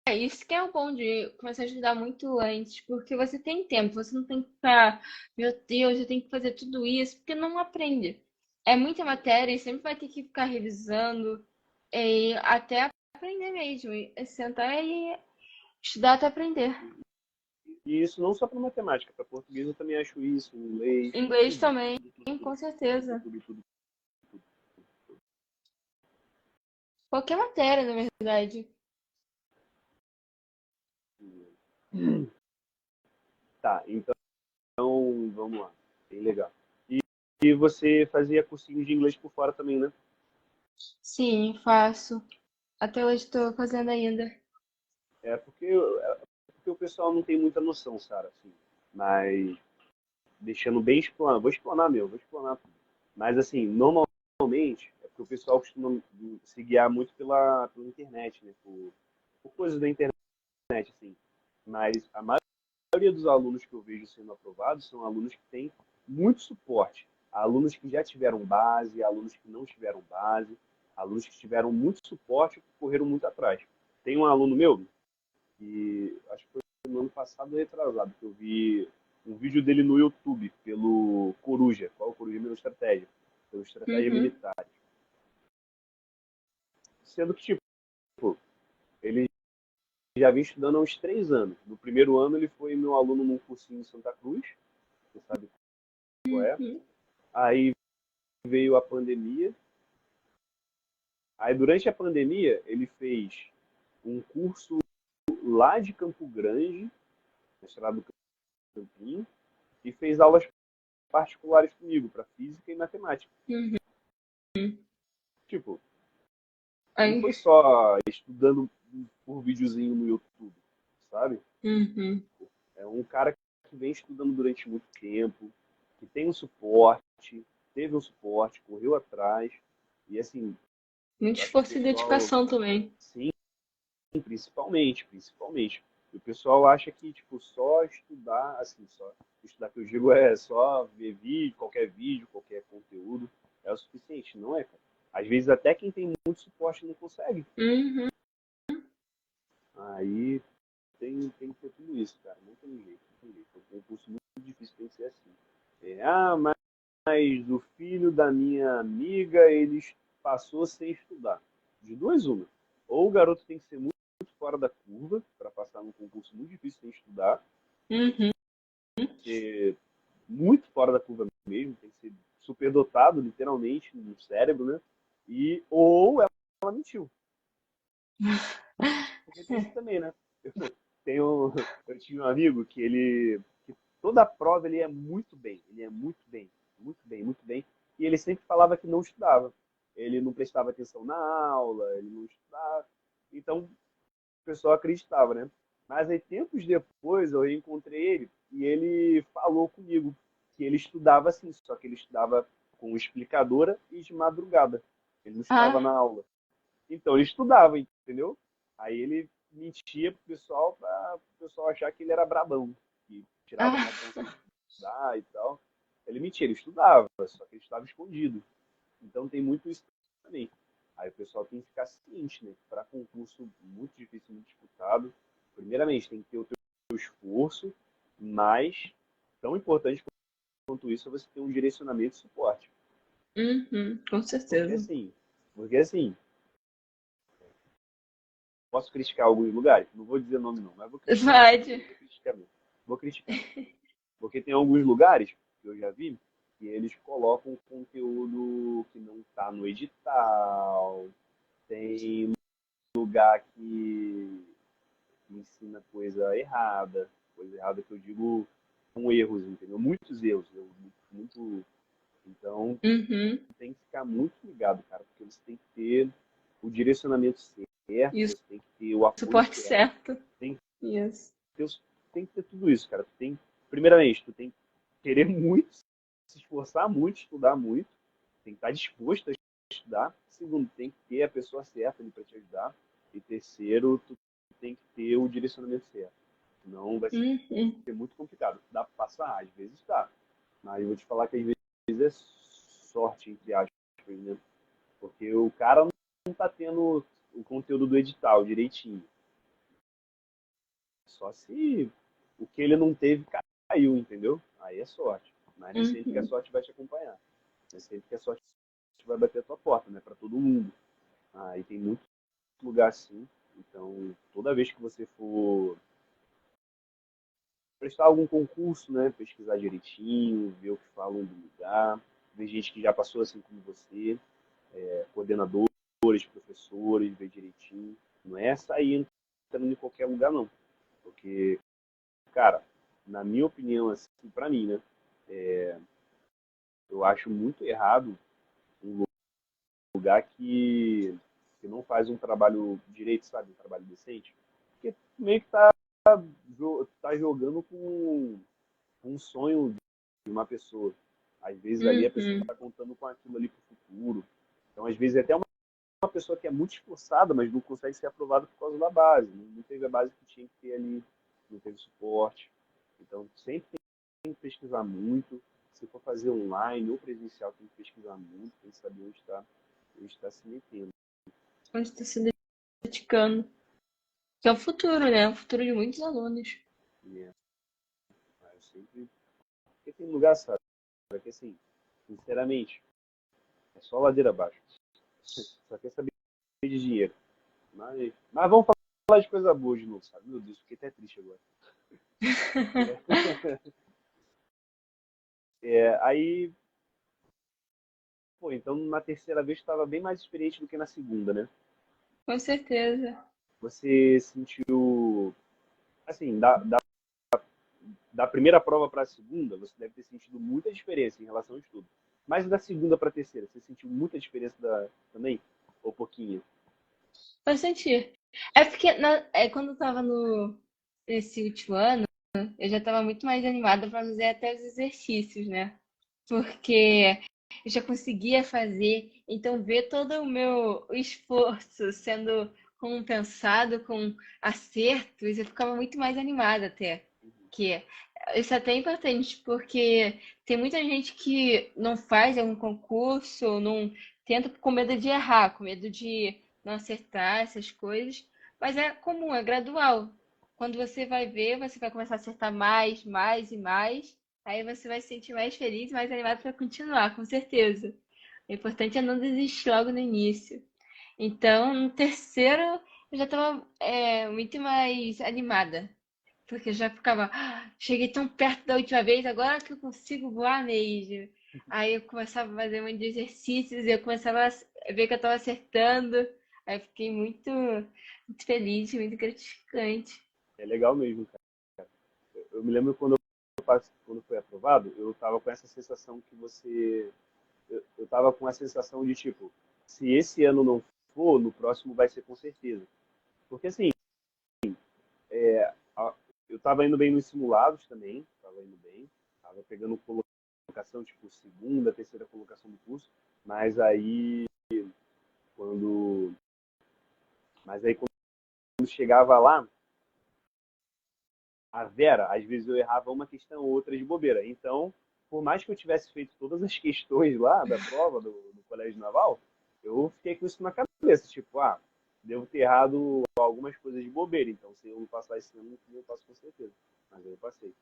É isso que é o bom de começar a estudar muito antes, porque você tem tempo, você não tem que ficar, meu Deus, eu tenho que fazer tudo isso, porque não aprende. É muita matéria e sempre vai ter que ficar revisando, e até aprender mesmo. É sentar e estudar até aprender. E isso não só para matemática, para português eu também acho isso, inglês, Inglês tudo, também, tudo, tudo, tudo, com tudo, certeza. tudo, tudo, tudo. Qualquer matéria, na verdade. Tudo. Tá, então vamos lá. Bem legal. E você fazia cursinho de inglês por fora também, né? Sim, faço. Até hoje estou fazendo ainda. É porque o pessoal não tem muita noção, Sara, assim. Mas deixando bem explanado, vou explanar meu, vou explanar tudo. Mas assim, normalmente é porque o pessoal costuma se guiar muito pela internet, né? Por coisas da internet, assim. Mas a maioria dos alunos que eu vejo sendo aprovados são alunos que têm muito suporte. Alunos que já tiveram base, alunos que não tiveram base, alunos que tiveram muito suporte e correram muito atrás. Tem um aluno meu que acho que foi no ano passado retrasado, que eu vi um vídeo dele no YouTube, pelo Coruja. Qual é o Coruja? Meu Estratégia. Pelo Estratégia Uhum, Militar. Sendo que, tipo, ele já vem estudando há uns 3 anos. No primeiro ano ele foi meu aluno num cursinho em Santa Cruz, você sabe qual é. uhum, Aí veio a pandemia. Aí durante a pandemia ele fez um curso lá de Campo Grande, na estrada do Campinho, e fez aulas particulares comigo para física e matemática. uhum. Tipo, não Aí, foi só estudando por videozinho no YouTube, sabe? uhum. É um cara que vem estudando durante muito tempo, que tem um suporte, teve um suporte, correu atrás, e assim, Muito eu acho que o esforço e pessoal, dedicação também. sim, principalmente. E o pessoal acha que, tipo, só estudar, assim, só estudar que eu digo é só ver vídeo, qualquer conteúdo, é o suficiente. Não é, cara. Às vezes até quem tem muito suporte não consegue. Uhum. Aí tem que ter tudo isso, cara. Não tem jeito, não tem jeito. É um curso muito difícil, tem que ser assim. Mas o filho da minha amiga, ele passou sem estudar. De duas, uma. Ou o garoto tem que ser muito fora da curva para passar num concurso muito difícil sem estudar, Uhum. ser muito fora da curva mesmo, tem que ser superdotado, literalmente, no cérebro, né? Ou ela ela mentiu. Porque tem isso também, né? Eu tinha um amigo que toda a prova ele é muito bem, ele é muito bem, muito bem, muito bem. E ele sempre falava que não estudava. Ele não prestava atenção na aula, ele não estudava. Então, o pessoal acreditava, né? Mas aí, tempos depois, eu encontrei ele e ele falou comigo que ele estudava assim, só que ele estudava com explicadora e de madrugada. Ele não estudava na Ah, aula. Então, ele estudava, entendeu? Aí ele mentia pro pessoal para o pessoal achar que ele era brabão, que tirava ah, nota sem estudar e tal. Ele mentia, ele estudava, só que ele estava escondido. Então tem muito isso também. Aí o pessoal tem que ficar ciente, né? Para concurso muito difícil, muito disputado, primeiramente tem que ter o teu esforço, mas tão importante quanto isso é você ter um direcionamento e suporte. com Porque certeza. assim, porque assim, posso criticar alguns lugares? Não vou dizer nome não, mas vou criticar. Pode. Vou criticar mesmo. Vou criticar. Porque tem alguns lugares que eu já vi que eles colocam conteúdo que não está no edital, tem lugar que ensina coisa errada que eu digo com erros, entendeu? Muitos erros, muito. Então Uhum. tem que ficar muito ligado, cara, porque você tem que ter o direcionamento certo, Isso, você tem que ter o apoio suporte certo, certo. tem que Isso. ter, tem que ter tudo isso, cara. Primeiramente, tu tem que querer muito, se esforçar muito, estudar muito, tem que estar disposto a estudar. Segundo, tem que ter a pessoa certa ali para te ajudar. E terceiro, tu tem que ter o direcionamento certo. Senão vai Uhum. ser muito complicado. Dá para passar? Às vezes dá. Mas eu vou te falar que às vezes é sorte, entre aspas, né? Porque o cara não tá tendo o conteúdo do edital direitinho. Só se o que ele não teve caiu, entendeu? Aí é sorte. Mas nem sempre que a Uhum. sorte vai te acompanhar. Nem sempre que a sorte vai bater a tua porta, né? Para todo mundo. Aí tem muito lugar assim. Então, toda vez que você for prestar algum concurso, né? Pesquisar direitinho, ver o que falam do lugar. Ver gente que já passou assim como você, coordenadores, professores, ver direitinho. Não é sair entrando em qualquer lugar, não. Porque, cara, na minha opinião, assim, pra mim, né? Eu acho muito errado um lugar que não faz um trabalho direito, sabe? Um trabalho decente. Porque meio que tá jogando com um sonho de uma pessoa. Às vezes ali a pessoa Uhum. está contando com aquilo ali para o futuro. Então, às vezes, é até uma pessoa que é muito esforçada, mas não consegue ser aprovada por causa da base. Não teve a base que tinha que ter ali, não teve suporte. Então, sempre tem que pesquisar muito. Se for fazer online ou presencial, tem que pesquisar muito, tem que saber onde está se metendo. Onde está se dedicando. Que é o futuro, né? O futuro de muitos alunos. Né? Eu sempre. Porque tem lugar, sabe? Que assim, sinceramente, é só ladeira abaixo. Só quer saber de dinheiro. Mas vamos falar de coisa boa de novo, sabe? Meu Deus, fiquei até triste agora. Aí, pô, então na terceira vez estava bem mais experiente do que na segunda, né? Com certeza. Você sentiu, assim, da primeira prova para a segunda, você deve ter sentido muita diferença em relação ao estudo. Mas da segunda para a terceira, você sentiu muita diferença também? Ou pouquinho? Faz sentido. É porque quando eu tava nesse último ano, eu já tava muito mais animada para fazer até os exercícios, né? Porque eu já conseguia fazer, então ver todo o meu esforço sendo compensado com acertos, eu ficava muito mais animada até. Que isso é até importante, porque tem muita gente que não faz algum concurso, não tenta com medo de errar, com medo de não acertar essas coisas, mas é comum, é gradual. Quando você vai ver, você vai começar a acertar mais, mais e mais. Aí você vai se sentir mais feliz, mais animado para continuar, com certeza. O importante é não desistir logo no início. Então, no terceiro, eu já estava muito mais animada. Porque eu já ficava, "Ah, cheguei tão perto da última vez, agora que eu consigo voar mesmo." Aí eu começava a fazer um monte de exercícios e eu começava a ver que eu estava acertando. Aí fiquei muito feliz, muito gratificante. É legal mesmo, cara. Eu me lembro quando foi aprovado, eu tava com essa sensação que você. Eu tava com a sensação de tipo, se esse ano não for, no próximo vai ser com certeza. Porque assim, a- eu tava indo bem nos simulados também, tava indo bem, tava pegando colocação, tipo, segunda, terceira colocação do curso, mas aí quando. Mas aí quando chegava lá, a Vera, às vezes eu errava uma questão ou outra de bobeira. Então, por mais que eu tivesse feito todas as questões lá da prova do Colégio Naval, eu fiquei com isso na cabeça. Tipo, devo ter errado algumas coisas de bobeira. Então, se eu não passar esse ano, eu passo com certeza. Mas aí eu passei.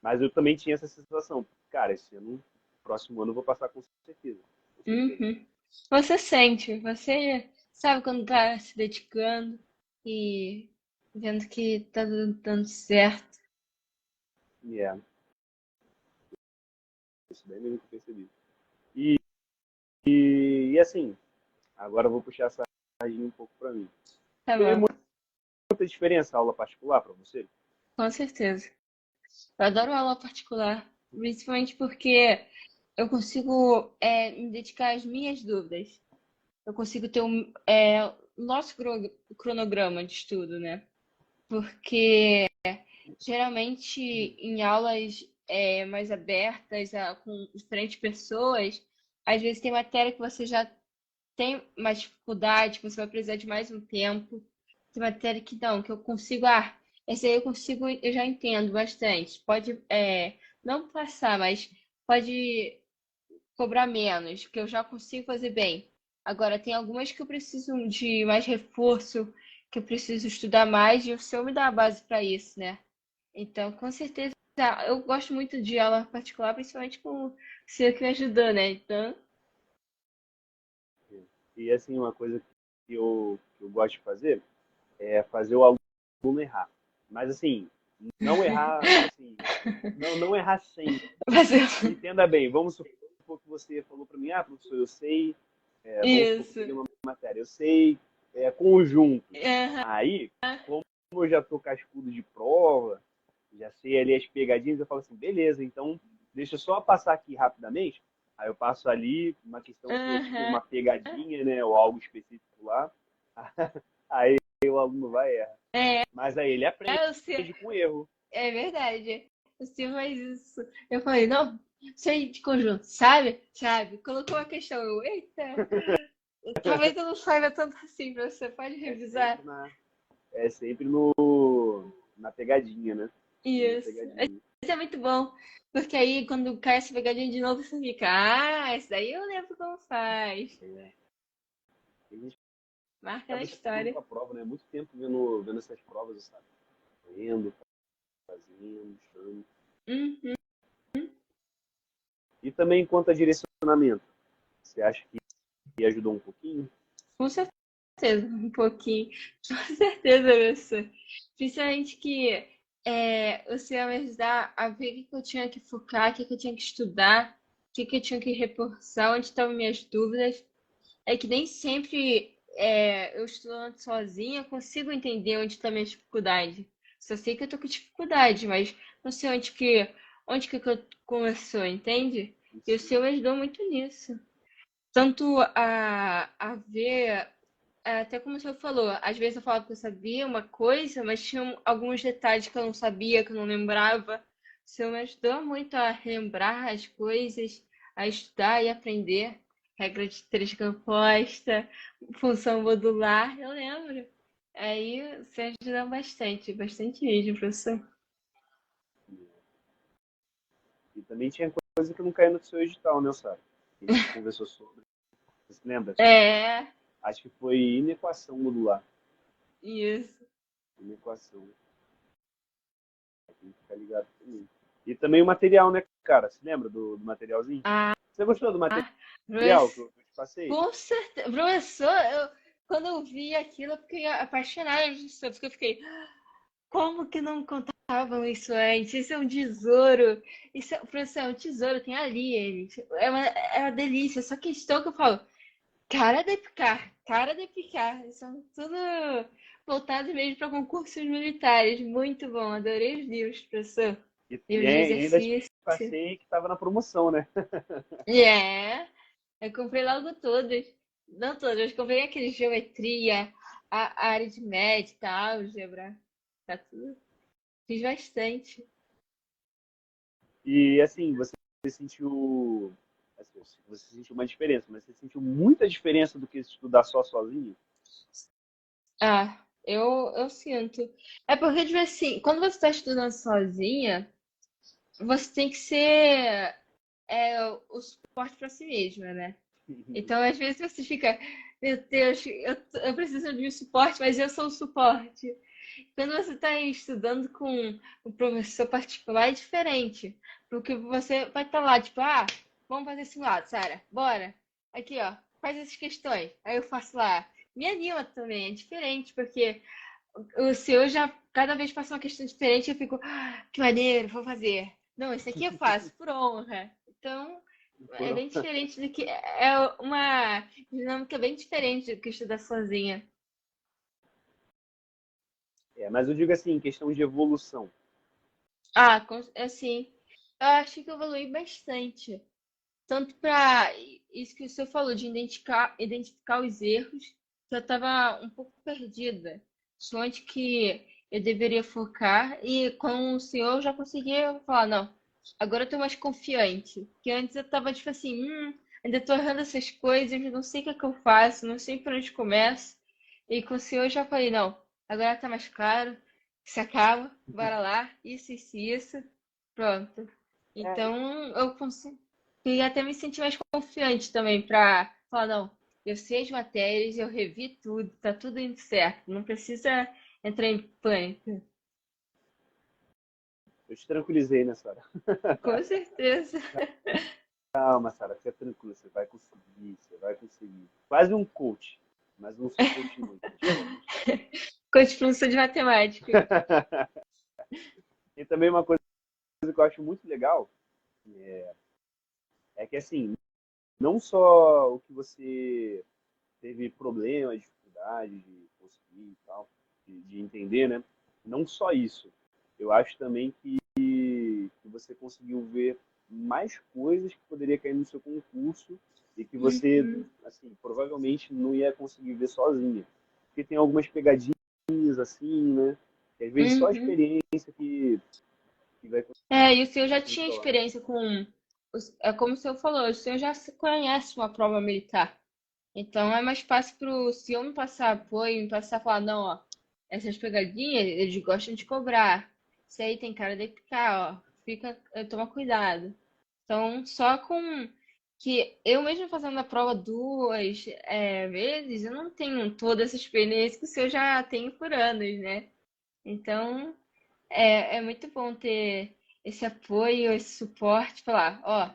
Mas eu também tinha essa sensação. Cara, esse ano, próximo ano, eu vou passar com certeza. Com certeza. Uhum. Você sente, você sabe quando tá se dedicando e vendo que tá dando certo. E isso bem mesmo que eu percebi. E, e assim, agora eu vou puxar essa sardinha um pouco para mim. Tá Tem bom, muita diferença a aula particular para você? com certeza. Eu adoro aula particular, principalmente porque eu consigo me dedicar às minhas dúvidas. Eu consigo ter o nosso cronograma de estudo, né? Porque geralmente em aulas mais abertas, com diferentes pessoas, às vezes tem matéria que você já tem mais dificuldade, que você vai precisar de mais um tempo. Tem matéria que não, que eu consigo, essa aí eu consigo, eu já entendo bastante. Pode não passar, mas pode cobrar menos, que eu já consigo fazer bem. Agora, tem algumas que eu preciso de mais reforço, que eu preciso estudar mais, e o senhor me dá a base para isso, né? Então, com certeza, eu gosto muito de aula particular, principalmente com o senhor que me ajudou, né? Então, E assim, uma coisa que eu gosto de fazer é fazer o aluno errar. Mas assim, não errar, assim, não errar sempre. fazer Entenda bem, vamos supor que você falou para mim, professor, eu sei, vamos supor que eu isso. peguei uma matéria, eu sei conjuntos. Aham. Aí, como eu já tô cascudo de prova, já sei ali as pegadinhas, eu falo assim, beleza, então deixa eu só passar aqui rapidamente. Aí eu passo ali uma questão que eu fiz Aham. uma pegadinha, né, ou algo específico lá. Aí o aluno vai errar. É, Mas aí ele aprende o senhor, com erro. é verdade. O senhor faz isso. Eu falei, não, sei de conjunto, sabe? Sabe? Colocou a questão, eu, eita, talvez eu não saiba tanto assim, você pode É revisar. sempre sempre na pegadinha, né? Sempre na Isso. pegadinha. Isso é muito bom, porque aí quando cai essa pegadinha de novo, você fica, esse daí eu lembro como faz. É. A gente Marca na acaba estudando história. para a prova, né? Muito tempo vendo essas provas, sabe? Lendo, fazendo, estudando. Uhum. E também quanto a direcionamento. Você acha que ajudou um pouquinho? Com certeza, um pouquinho. Com certeza, professor. Principalmente que você ia me ajudar a ver o que que eu tinha que focar, o que que eu tinha que estudar, o que que eu tinha que reforçar, onde estavam minhas dúvidas. É que nem sempre eu estudando sozinha consigo entender onde está a minha dificuldade. Só sei que eu tô com dificuldade, mas não sei onde que eu começou, entende? E o Sim. seu me ajudou muito nisso. Tanto a ver, até como o senhor falou, às vezes eu falava que eu sabia uma coisa, mas tinha alguns detalhes que eu não sabia, que eu não lembrava. O senhor me ajudou muito a lembrar as coisas, a estudar e aprender. Regra de três composta, função modular, eu lembro. Aí você ajudou bastante, bastante mesmo, professor. E também tinha coisa que não caiu no seu edital, né, Sara? A gente conversou sobre. Você se lembra? É, Acho que foi inequação modular. isso. Inequação. Tem que ficar ligado também. E também o material, né, cara? Se lembra do materialzinho? Ah, Você gostou do material que professor. eu te passei? Com certeza. Professor, quando eu vi aquilo, eu fiquei apaixonada disso, porque eu fiquei, como que não contavam isso antes? Isso é um tesouro. Professor, é um tesouro, tem ali ele. É uma delícia. Só questão que eu falo, Cara de picar. São tudo voltados mesmo para concursos militares. Muito bom, adorei os livros, professor. E Livro de ainda te exercício. passei que estava na promoção, né? É, eu comprei logo todos. Não todos, eu comprei aquele geometria, a aritmética, a álgebra. Tá tudo. Fiz bastante. E assim, sentiu. Assim, você sentiu uma diferença, mas você sentiu muita diferença do que estudar só sozinho? Ah, eu sinto. É porque, tipo assim, quando você está estudando sozinha, você tem que ser o suporte para si mesma, né? Então, às vezes você fica, meu Deus, eu preciso de um suporte, mas eu sou o suporte. Quando você está estudando com um professor particular, é diferente. Porque você vai estar lá, tipo, vamos fazer simulado, Sara, bora. Aqui, ó, faz essas questões. Aí eu faço lá. Me anima também, é diferente, porque o seu já, cada vez passa uma questão diferente, eu fico, que maneiro, vou fazer. Não, esse aqui eu faço, por honra. Então, é Foram. bem diferente do que. É uma dinâmica bem diferente do que estudar sozinha. É, mas eu digo assim, em questão de evolução. Assim, eu acho que eu evolui bastante. Tanto para isso que o senhor falou, de identificar os erros, que eu estava um pouco perdida. De onde que eu deveria focar, e com o senhor eu já conseguia falar, não, agora eu estou mais confiante. Porque antes eu estava tipo assim, ainda estou errando essas coisas, não sei o que é que eu faço, não sei por onde começo. E com o senhor eu já falei, não, agora está mais claro, se acaba, bora lá, isso, isso, pronto. É, Então eu consigo. E até me senti mais confiante também para falar, não, eu sei as matérias, eu revi tudo, tá tudo indo certo, não precisa entrar em pânico. eu te tranquilizei nessa hora. Com certeza. Calma, Sara, fica tranquilo, você vai conseguir, você vai conseguir. Quase um coach, mas não sou coach não, praticamente. Coach professor de matemática. E também uma coisa que eu acho muito legal é que assim, não só o que você teve problema, dificuldade de conseguir e tal, de entender, né? Não só isso. Eu acho também que você conseguiu ver mais coisas que poderia cair no seu concurso e que você, Uhum, assim, provavelmente não ia conseguir ver sozinha. Porque tem algumas pegadinhas assim, né? Que às vezes só a uhum. experiência que vai E o senhor já conseguir tinha falar. experiência com. É como o senhor falou, o senhor já se conhece uma prova militar. Então é mais fácil pro senhor me passar apoio, me passar falar, não, ó, essas pegadinhas eles gostam de cobrar. Isso aí tem cara de picar, ó. Toma cuidado. Então, só com que eu mesmo fazendo a prova duas vezes, eu não tenho toda essa experiência que o senhor já tem por anos, né? Então, é muito bom ter esse apoio, esse suporte, falar, ó,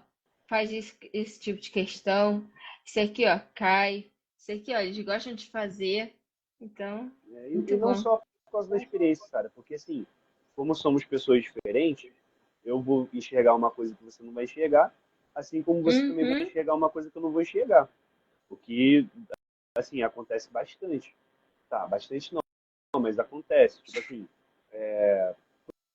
faz esse tipo de questão, isso aqui, ó, cai, isso aqui, ó, eles gostam de fazer, então, Né? E muito não bom. só por causa da experiência, cara, porque assim, como somos pessoas diferentes, eu vou enxergar uma coisa que você não vai enxergar, assim como você também vai Uhum, enxergar uma coisa que eu não vou enxergar. O que, assim, acontece bastante. Tá, bastante não, mas acontece. Tipo assim,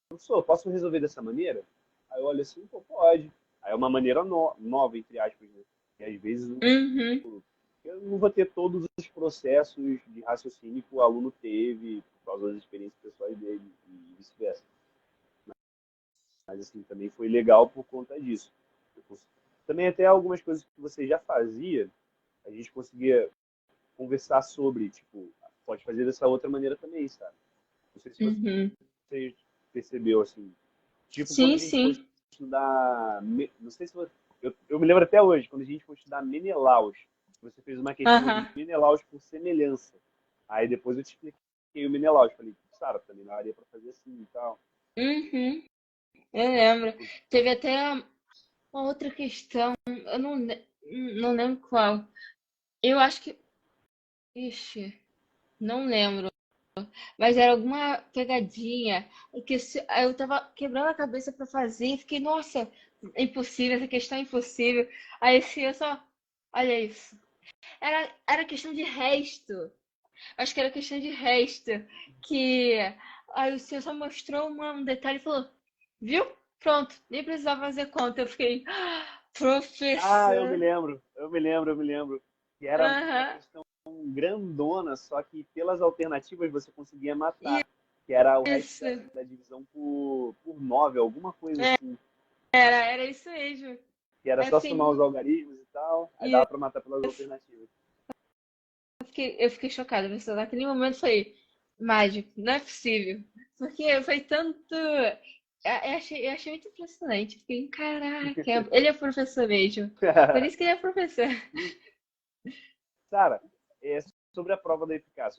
professor, posso resolver dessa maneira? Aí eu olho assim, pô, pode. Aí é uma maneira nova, entre aspas, né? E às vezes uhum, eu não vou ter todos os processos de raciocínio que o aluno teve por causa das experiências pessoais dele e vice-versa. Mas assim, também foi legal por conta disso. Também até algumas coisas que você já fazia, a gente conseguia conversar sobre, tipo, pode fazer dessa outra maneira também, sabe? Não sei se uhum. você percebeu, assim, tipo quando Sim, a gente foi sim. estudar, não sei se você, eu me lembro até hoje, quando a gente foi estudar Menelaus, você fez uma questão de Aham. Menelaus por semelhança. Aí depois eu te expliquei o Menelaus, falei, Sara, também não daria para fazer assim e tal. Uhum. Eu lembro. Teve até uma outra questão, eu não lembro qual. Eu acho que. Ixi, não lembro. Mas era alguma pegadinha aí eu tava quebrando a cabeça pra fazer e fiquei, nossa, é impossível, essa questão é impossível. Aí assim, eu só, olha isso. Era questão de resto. Acho que era questão de resto. Que aí o senhor só mostrou um detalhe e falou, viu? Pronto, nem precisava fazer conta. Eu fiquei, Ah, eu me professor. lembro, eu me lembro. Que era uma Aham. questão grandona, só que pelas alternativas você conseguia matar. Que era o resto Isso. da divisão por 9, alguma coisa assim. Era isso mesmo. Que era Aí eu só somar fiquei, os algarismos e tal, aí e dava pra matar pelas alternativas. eu fiquei chocada, pessoal. Naquele momento foi mágico, não é possível. Porque foi tanto. Eu achei muito impressionante. Eu fiquei, caraca, ele é professor mesmo. Por isso que ele é professor. Sara, é, sobre a prova da EPICAR,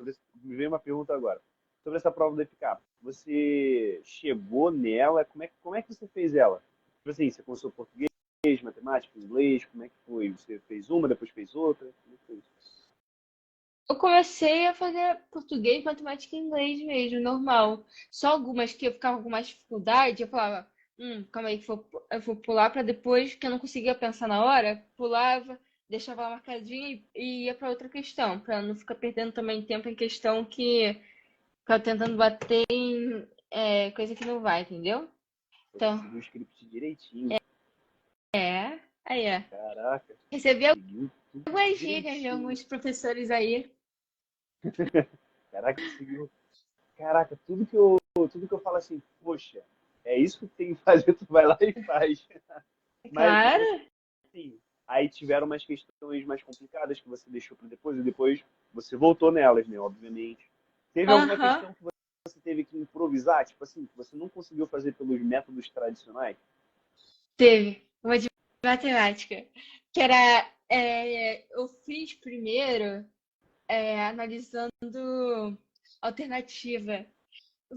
me veio uma pergunta agora. Sobre essa prova da EPICAR, você chegou nela, como é que você fez ela? Tipo assim, você cursou português, matemática, inglês, como é que foi? Você fez uma, depois fez outra? Como é que foi isso? Eu comecei a fazer português, matemática e inglês mesmo, normal. Só algumas que eu ficava com mais dificuldade, eu falava, calma aí, que eu vou pular para depois, que eu não conseguia pensar na hora, pulava, deixava lá marcadinha e ia para outra questão, para não ficar perdendo também tempo em questão que ficava tentando bater em coisa que não vai, entendeu? Você Então, seguiu o script direitinho. aí é. Caraca, Recebi seguiu tudo algumas dicas de direitinho. alguns professores aí. Caraca, seguiu. Caraca, tudo que eu falo assim, poxa, é isso que tem que fazer, tu vai lá e faz. Mas Claro. assim, aí tiveram umas questões mais complicadas que você deixou para depois, e depois você voltou nelas, né, obviamente. Teve alguma Aham. questão que você teve que improvisar, tipo assim, que você não conseguiu fazer pelos métodos tradicionais? Teve uma de matemática, que era, eu fiz primeiro analisando alternativa,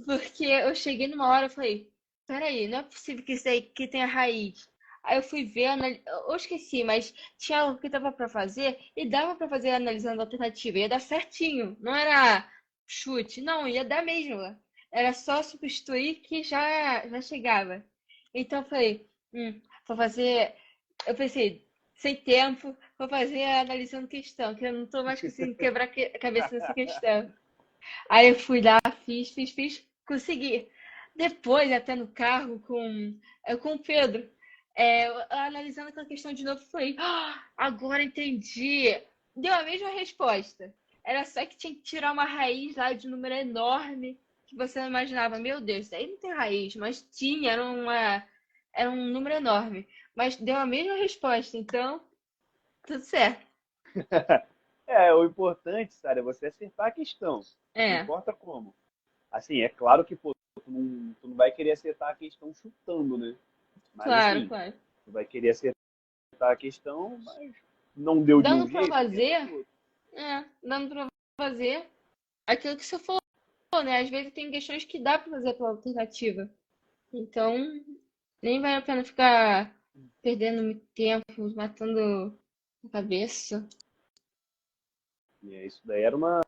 porque eu cheguei numa hora e falei, peraí, não é possível que isso aí que tenha raiz. Aí eu fui ver, eu esqueci, mas tinha algo que dava para fazer e dava para fazer analisando alternativa, ia dar certinho, não era chute, não, ia dar mesmo. Era só substituir que já chegava. Então eu falei, vou fazer. Eu pensei, sem tempo, vou fazer analisando questão, que eu não tô mais conseguindo quebrar a cabeça nessa questão. Aí eu fui lá, fiz, consegui. Depois, até no carro com o Pedro, analisando aquela questão de novo, falei, agora entendi. Deu a mesma resposta. Era só que tinha que tirar uma raiz lá de um número enorme que você não imaginava. Meu Deus, isso aí não tem raiz, mas tinha, era um número enorme. Mas deu a mesma resposta, então tudo certo. É, o importante, sabe, é você acertar a questão. Não É, importa como. Assim, é claro que, pô, tu não vai querer acertar a questão chutando, né? Mas claro, assim, claro. tu vai querer acertar a questão, mas não deu de um Dando para jeito, tenta de fazer, outro. dando para fazer aquilo que você falou, né? Às vezes tem questões que dá para fazer pela alternativa. Então, nem vale a pena ficar perdendo muito tempo, matando a cabeça. E isso daí era uma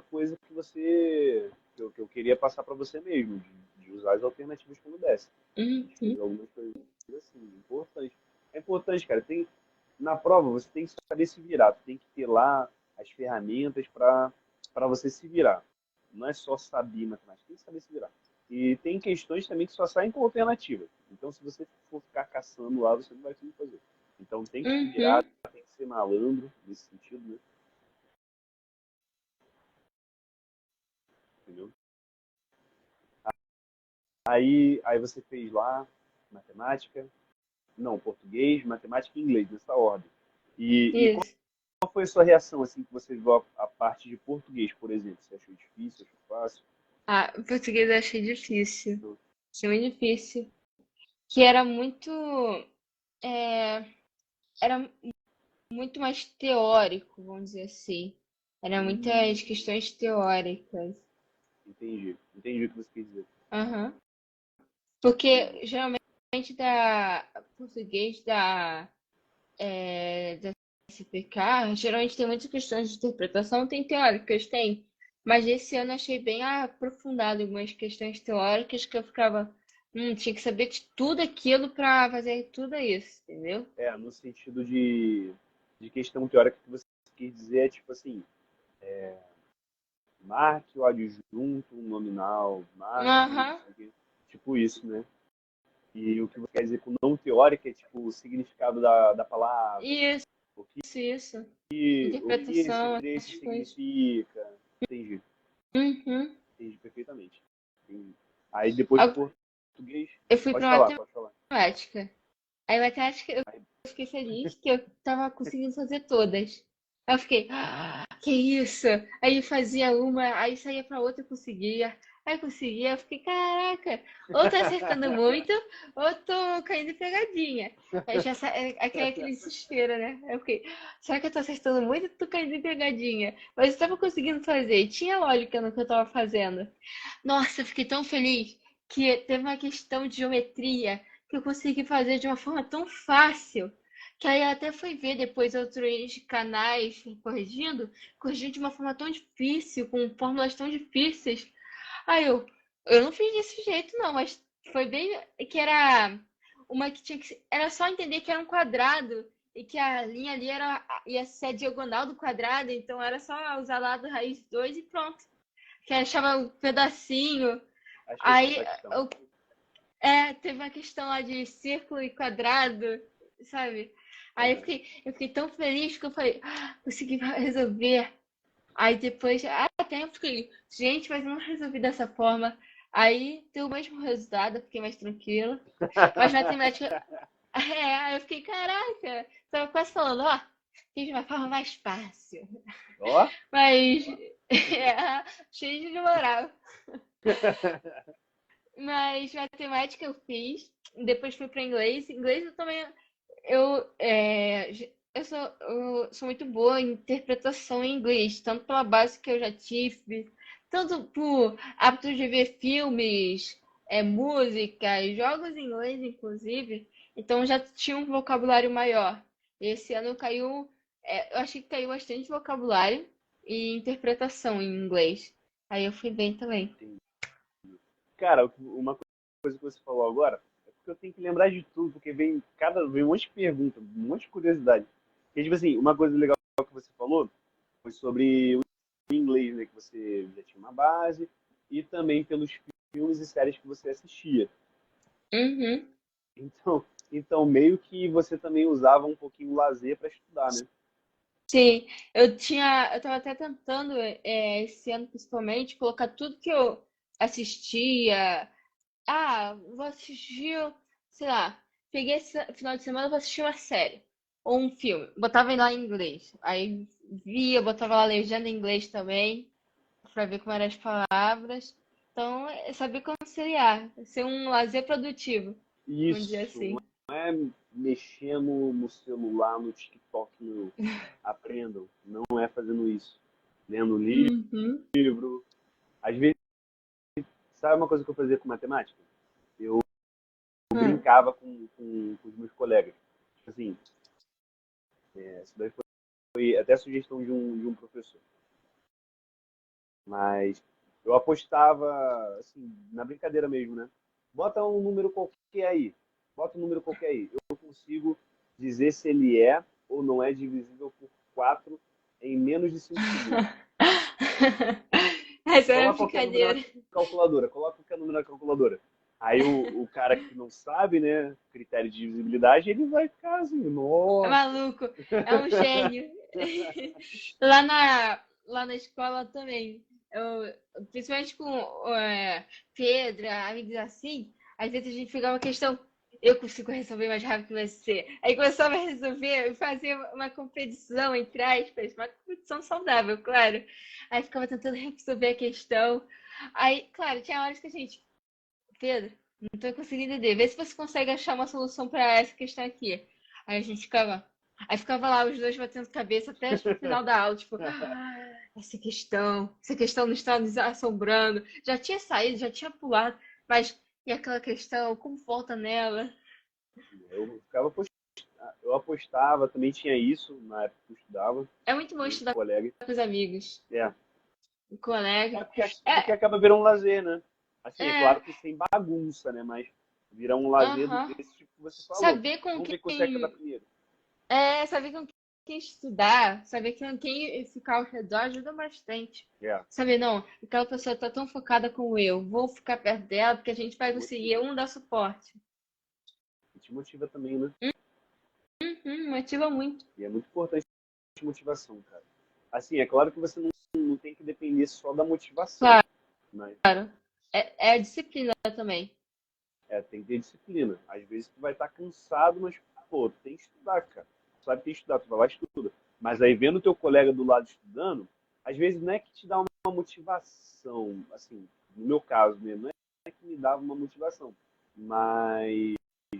coisa que que eu queria passar para você mesmo, de usar as alternativas quando desse. A gente Uhum, fez algumas coisas assim, importante. É importante, cara. Na prova você tem que saber se virar, tu tem que ter lá as ferramentas para você se virar. Não é só saber matemática, tem que saber se virar. E tem questões também que só saem com alternativa. Então, se você for ficar caçando lá, você não vai conseguir fazer. Então, tem que se virar, uhum. tem que ser malandro nesse sentido, né? Entendeu? Aí você fez lá matemática, não, português, matemática e inglês, nessa ordem. E Isso. qual foi a sua reação assim que você viu a parte de português, por exemplo? Você achou difícil, achou fácil? Ah, o português eu achei difícil. Achei muito difícil. Que era é, era muito mais teórico, vamos dizer assim. Era muitas Hum, questões teóricas. entendi o que você quis dizer. Aham. Entendi. Porque geralmente da português da SPK, geralmente tem muitas questões de interpretação, tem teóricas, tem. Mas esse ano eu achei bem aprofundado algumas questões teóricas que eu ficava, Tinha que saber de tudo aquilo pra fazer tudo isso, entendeu? No sentido de questão teórica que você quis dizer, é tipo assim, marque o adjunto, o nominal, marque, não Aham, sei o quê. Tipo isso, né? E o que você quer dizer com não teórica é tipo o significado da palavra, isso, o isso. o que esse Interpretação, trecho essas coisas. significa. Entendi, Uhum. entendi perfeitamente. Entendi. Aí depois de português, Eu fui pode pra falar, pode falar. matemática. Aí matemática eu Aí, fiquei feliz que eu tava conseguindo fazer todas. Aí eu fiquei, que isso? Aí fazia uma, aí saía pra outra e conseguia. Aí conseguia, eu fiquei, caraca, ou tô acertando muito, ou tô caindo em pegadinha. Aí já aquele desespero, né? Aí eu fiquei, será que eu tô acertando muito ou tô caindo em pegadinha? Mas eu tava conseguindo fazer, tinha lógica no que eu tava fazendo. Nossa, eu fiquei tão feliz que teve uma questão de geometria que eu consegui fazer de uma forma tão fácil, que aí até fui ver depois outros canais corrigindo de uma forma tão difícil, com fórmulas tão difíceis. Aí eu não fiz desse jeito não, mas foi bem que era uma que tinha que era só entender que era um quadrado e que a linha ali ia ser a diagonal do quadrado, então era só usar lá do raiz 2 e pronto. Que achava um pedacinho. achei Aí satisfação. eu teve uma questão lá de círculo e quadrado, sabe? Aí Aham. eu fiquei tão feliz que eu falei, consegui resolver. Aí depois, até eu fiquei, gente, mas eu não resolvi dessa forma. Aí deu o mesmo resultado, eu fiquei mais tranquila. Mas matemática, aí eu fiquei, caraca, tava quase falando, fiz de uma forma mais fácil. Ó, Mas, cheio de moral. Mas matemática eu fiz, depois fui para inglês. Inglês eu também eu, é, eu sou muito boa em interpretação em inglês, tanto pela base que eu já tive, tanto por hábito de ver filmes, músicas, jogos em inglês, inclusive. Então já tinha um vocabulário maior. Esse ano caiu, eu achei que caiu bastante vocabulário e interpretação em inglês. Aí eu fui bem também. entendi. Cara, uma coisa que você falou agora é porque eu tenho que lembrar de tudo, porque vem um monte de pergunta, um monte de curiosidade. Porque, tipo assim, uma coisa legal que você falou foi sobre o inglês, né? Que você já tinha uma base, e também pelos filmes e séries que você assistia. Uhum. Então, então meio que você também usava um pouquinho o lazer para estudar, né? Sim, eu tava até tentando, esse ano principalmente, colocar tudo que eu assistia. Vou assistir, sei lá, peguei esse final de semana, vou assistir uma série ou um filme. Botava lá em inglês. Aí via, botava lá a legenda em inglês também, pra ver como eram as palavras. Então, é saber conciliar, ser um lazer produtivo, vamos dizer Isso, assim. não é mexer no celular, no TikTok, no aprendam. Não é fazendo isso. Lendo Uhum. livro. Às vezes, sabe uma coisa que eu fazia com matemática? Eu Hum. brincava com os meus colegas. Tipo assim, isso daí foi até sugestão de um professor. Mas eu apostava, assim, na brincadeira mesmo, né? Bota um número qualquer aí. Bota um número qualquer aí. Eu consigo dizer se ele é ou não é divisível por 4 em menos de 5 segundos. Essa era a Coloca qualquer número na brincadeira. calculadora. Coloca qualquer número na calculadora. Aí o cara que não sabe, né, critério de divisibilidade, ele vai ficar assim, É nossa. maluco, é um gênio. Lá na escola também. Principalmente com Pedro, amigos assim, às vezes a gente pegava uma questão, eu consigo resolver mais rápido que você. Aí começava a resolver, fazer uma competição, entre aspas, uma competição saudável, claro. Aí ficava tentando resolver a questão. Aí, claro, tinha horas que a gente, Pedro, não tô conseguindo entender. Vê se você consegue achar uma solução para essa questão aqui. Aí a gente ficava. Aí ficava lá os dois batendo cabeça até o final da aula, tipo, essa questão não está nos assombrando. Já tinha saído, já tinha pulado, mas e aquela questão, como volta nela? Eu ficava eu apostava, também tinha isso na época que eu estudava, É muito bom muito estudar colega. com os amigos, É, com o colega. porque É, acaba virando um lazer, né? Assim, é é, claro que sem bagunça, né? Mas Virar um lazer Aham. desse tipo que você falou. Saber com Vamos ver quem consegue acabar quem. primeiro. Saber com quem estudar, saber com quem ficar ao redor ajuda bastante. É, Saber, não, aquela pessoa tá tão focada como eu, vou ficar perto dela porque a gente vai conseguir motiva. um dar suporte. E te motiva também, né? Motiva muito. E é muito importante a motivação, cara. Assim, é claro que você não tem que depender só da motivação, Claro, né? é a disciplina também. Tem que ter disciplina. Às vezes tu vai estar cansado, mas, pô, tu tem que estudar, cara. Tu sabe que tem que estudar, tu vai lá e estuda. Mas aí vendo o teu colega do lado estudando, às vezes não é que te dá uma motivação, assim, no meu caso mesmo, não é que me dava uma motivação, mas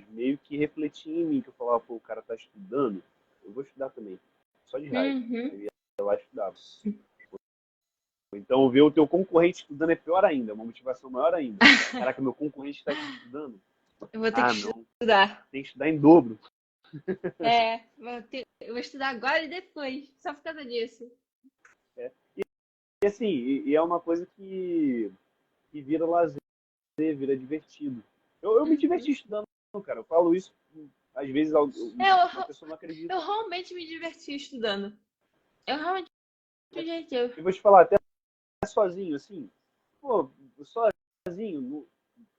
meio que refletia em mim, que eu falava, pô, o cara tá estudando, eu vou estudar também. Só de raiva. Uhum. Aí ia lá e estudava. Então, ver o teu concorrente estudando é pior ainda, é uma motivação maior ainda. Caraca, meu concorrente está estudando. Eu vou ter que Ah, não, estudar. tem que estudar em dobro. Eu vou estudar agora e depois, só por causa disso. É. E assim, e é uma coisa que vira lazer, vira divertido. Eu me diverti Uhum. estudando, cara. Eu falo isso, às vezes uma Eu, pessoa não acredita. eu realmente me diverti estudando. Eu realmente me diverti. Eu vou te falar, até sozinho, assim, pô, sozinho,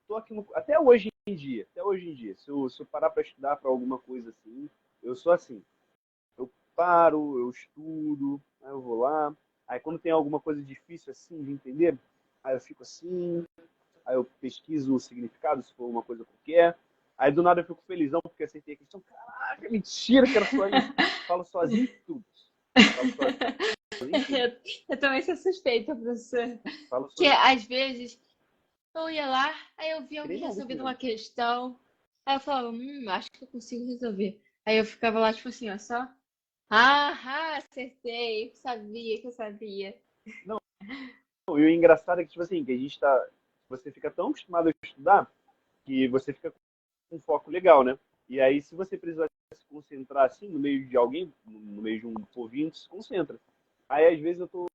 tô aqui até hoje em dia, se eu parar para estudar para alguma coisa assim, eu sou assim. Eu paro, eu estudo, aí eu vou lá. Aí quando tem alguma coisa difícil assim de entender, aí eu fico assim, aí eu pesquiso o significado, se for uma coisa qualquer. Aí do nada eu fico felizão porque acertei a questão. Caraca, mentira que era só isso. Falo sozinho tudo. Falo sozinho tudo. Eu também sou suspeita, professor. Falo Que sozinho. às vezes eu ia lá, aí eu via Que nem alguém maluco resolvendo uma mesmo. questão. Aí eu falava, acho que eu consigo resolver. Aí eu ficava lá, tipo assim, ó, só. Acertei. Sabia que eu sabia. Não, e o engraçado é que, tipo assim, que a gente tá. Você fica tão acostumado a estudar que você fica com um foco legal, né? E aí, se você precisar se concentrar assim, no meio de alguém, no meio de um povinho, tu se concentra. Aí, às vezes, eu tô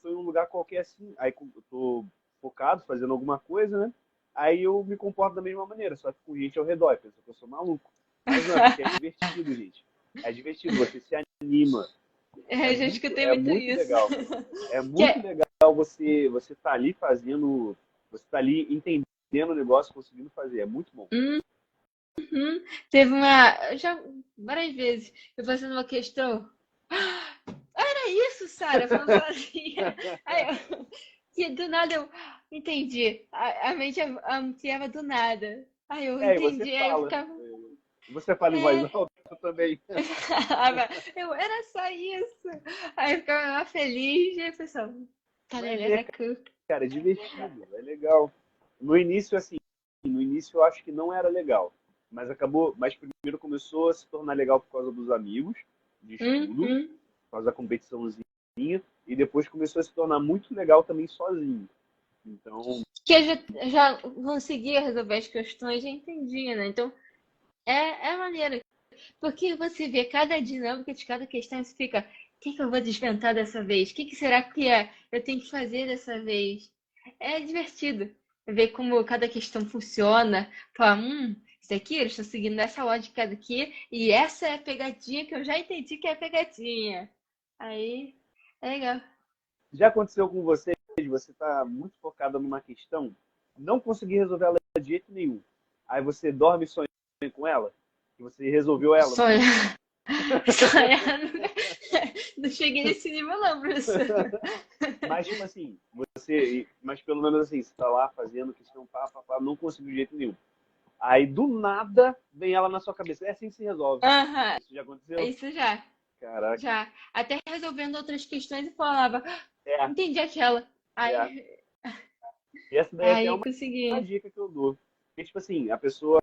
em um lugar qualquer assim, aí eu tô focado, fazendo alguma coisa, né? Aí eu me comporto da mesma maneira, só que com gente ao redor, pensa que eu sou maluco. Mas não, é porque é divertido, gente. É divertido, você se anima. É Eu já muito, escutei é muito muito isso. legal. É Que muito é, legal você tá ali fazendo, você tá ali entendendo o negócio, conseguindo fazer. É muito bom. teve uma. Já várias vezes eu fazendo uma questão. Era isso, Sara, falando sozinha. Aí que do nada eu entendi. A mente ampliava do nada. Aí eu É, e você entendi, aí eu fala. ficava. Você fala em voz É. alta também. Era só isso. Aí eu ficava lá feliz, e aí o pessoal, tá Mas ligado? é, cara, é divertido, é legal. No início, assim, no início eu acho que não era legal. Mas acabou, mas primeiro começou a se tornar legal por causa dos amigos, de estudo, Uhum. por causa da competiçãozinha, e depois começou a se tornar muito legal também sozinho. Então, Que eu já conseguia resolver as questões, já entendia, né? Então, é maneiro. Porque você vê cada dinâmica de cada questão e você fica, o que eu vou desventar dessa vez? O que será que eu tenho que fazer dessa vez? É divertido ver como cada questão funciona. Falar, isso aqui eles estão seguindo essa lógica aqui e essa é a pegadinha que eu já entendi que é a pegadinha. Aí, é legal. já aconteceu com você, de você estar muito focada numa questão, não conseguir resolver ela de jeito nenhum. Aí você dorme e sonha com ela, que você resolveu ela, no caso. Sonhar, sonhar. Não cheguei nesse nível não, professor. Mas, tipo assim, mas pelo menos assim, você tá lá fazendo questão, pá, não conseguiu de jeito nenhum. Aí, do nada, vem ela na sua cabeça. É assim que se resolve. Aham, Isso já aconteceu? isso já. Caraca. Já. Até resolvendo outras questões e falava, É, entendi aquela. é. Aí, E essa daí é até aí uma consegui. dica que eu dou. Porque, tipo assim, a pessoa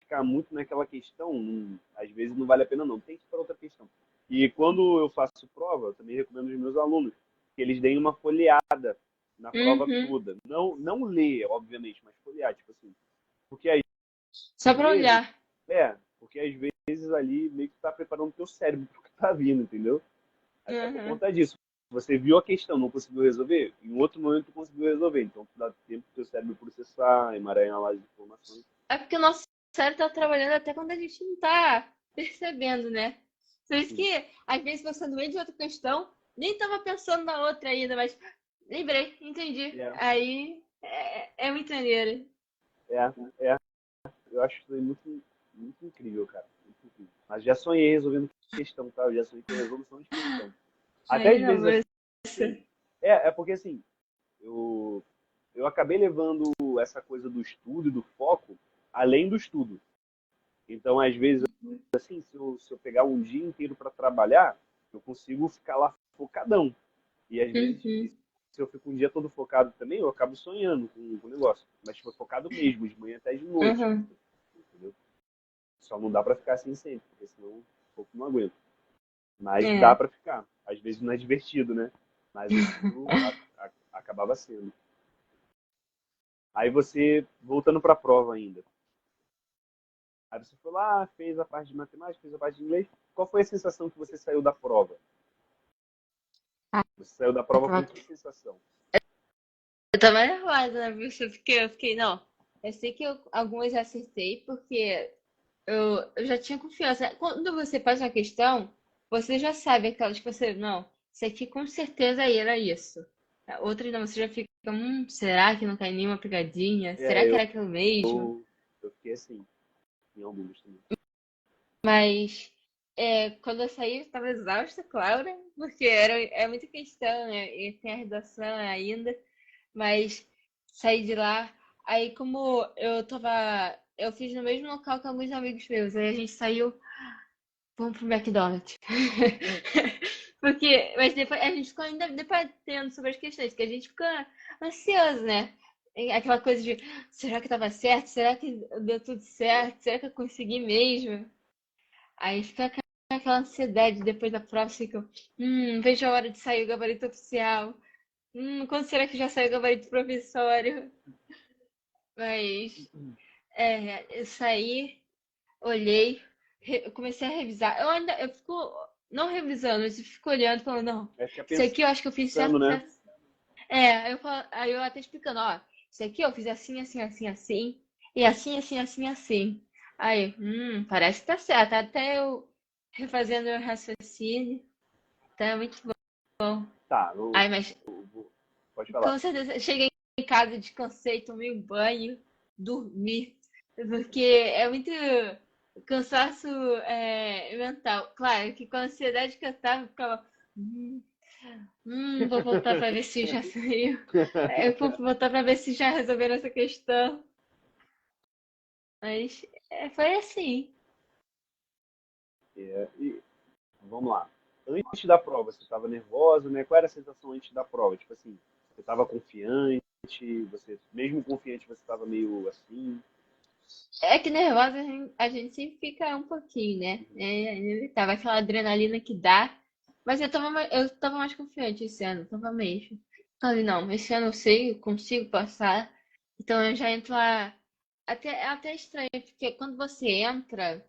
ficar muito naquela questão, às vezes não vale a pena não. Tem que ir para outra questão. E quando eu faço prova, eu também recomendo aos meus alunos que eles deem uma folheada na prova Uhum. toda. Não ler, obviamente, mas folhear, tipo assim. Porque às Só pra vezes, olhar. porque às vezes ali meio que tá preparando o teu cérebro pro que tá vindo, entendeu? Até por Uhum. conta disso. você viu a questão, não conseguiu resolver, em outro momento tu conseguiu resolver. Então, tu dá tempo pro teu cérebro processar, emaranhar lá as informações. É porque o nosso cérebro tá trabalhando até quando a gente não tá percebendo, né? Por isso Sim. que, às vezes, você no meio de outra questão, nem tava pensando na outra ainda, mas lembrei, entendi. É, Aí é muito maneiro. é, é. Eu acho isso aí muito, muito incrível, cara. Muito incrível. Mas já sonhei resolvendo questão, tá? Eu já sonhei com resolução de questão. Até Aí às não, vezes, você. assim, é porque assim, eu, eu acabei levando essa coisa do estudo e do foco além do estudo. Então, às vezes, assim, se eu pegar um dia inteiro para trabalhar, eu consigo ficar lá focadão. E às vezes, Uhum, se eu fico um dia todo focado também, eu acabo sonhando com o negócio. Mas tipo, focado mesmo, de manhã até de noite. uhum. Entendeu? Só não dá para ficar assim sempre, porque senão o corpo não aguenta. Mas dá É. para ficar. Às vezes não é divertido, né? Mas o estudo acabava sendo. Aí você, voltando para a prova ainda. Aí você foi lá, fez a parte de matemática, fez a parte de inglês. Qual foi a sensação que você saiu da prova? Ah, Você saiu da eu prova com tava, que sensação? eu tava nervosa, né, bicho? Porque eu fiquei, não. Eu sei que algumas eu acertei, porque eu já tinha confiança. Quando você faz uma questão, você já sabe aquelas que você, não, isso aqui com certeza aí era isso. Outras não, você já fica, será que não cai nenhuma pegadinha? É, Será que era aquilo mesmo? eu fiquei assim, em alguns também. Mas quando eu saí, eu estava exausta, claro, né? Porque é muita questão, né? E tem a redação ainda, mas saí de lá. Aí, como eu fiz no mesmo local que alguns amigos meus, aí a gente saiu, vamos pro McDonald's. Porque, mas depois a gente ficou ainda debatendo sobre as questões, que a gente fica ansioso, né? E aquela coisa de, será que estava certo? Será que deu tudo certo? Será que eu consegui mesmo? Aí fica aquela ansiedade depois da prova, fica, vejo a hora de sair o gabarito oficial. Quando será que já saiu o gabarito provisório? Mas eu saí, olhei, eu comecei a revisar. Eu fico não revisando, mas eu fico olhando, falando, não, Aí fica isso aqui eu acho que eu fiz certo, pensando, né? certo. Aí eu até explicando, ó, isso aqui eu fiz assim, assim, assim, assim, e assim, assim, assim, assim. Aí, parece que tá certo. Até eu refazendo o raciocínio, tá muito bom. Tá, Ai, mas pode falar. com certeza, cheguei em casa, descansei, tomei um banho, dormi, porque é muito cansaço mental. Claro que com a ansiedade que eu tava, eu ficava, vou voltar para ver se já saiu. Eu vou voltar para ver se já resolveram essa questão. Mas foi assim. E vamos lá. Antes da prova, você estava nervosa, né? Qual era a sensação antes da prova? Tipo assim, você estava confiante, você, mesmo confiante, você estava meio assim. É que nervosa a gente sempre fica um pouquinho, né? É inevitável, aquela adrenalina que dá. Mas eu tava mais confiante esse ano, tava mesmo. Falei, não, esse ano eu sei, eu consigo passar. Então eu já entro lá. É até estranho, porque quando você entra,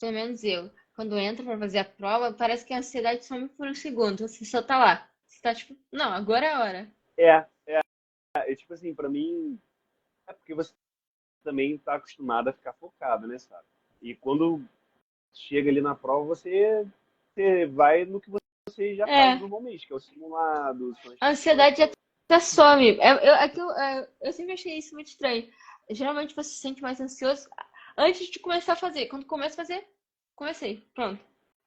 pelo menos eu, quando entra pra fazer a prova, parece que a ansiedade some por um segundo. Você só tá lá. Você tá tipo, não, agora é a hora. É, tipo assim, pra mim, é porque você também tá acostumado a ficar focado, né, sabe? E quando chega ali na prova, você vai no que você já faz É, normalmente, que é o simulado, são as a questões. ansiedade até some. Eu sempre achei isso muito estranho. Geralmente você se sente mais ansioso antes de começar a fazer. Quando começa a fazer, comecei. Pronto.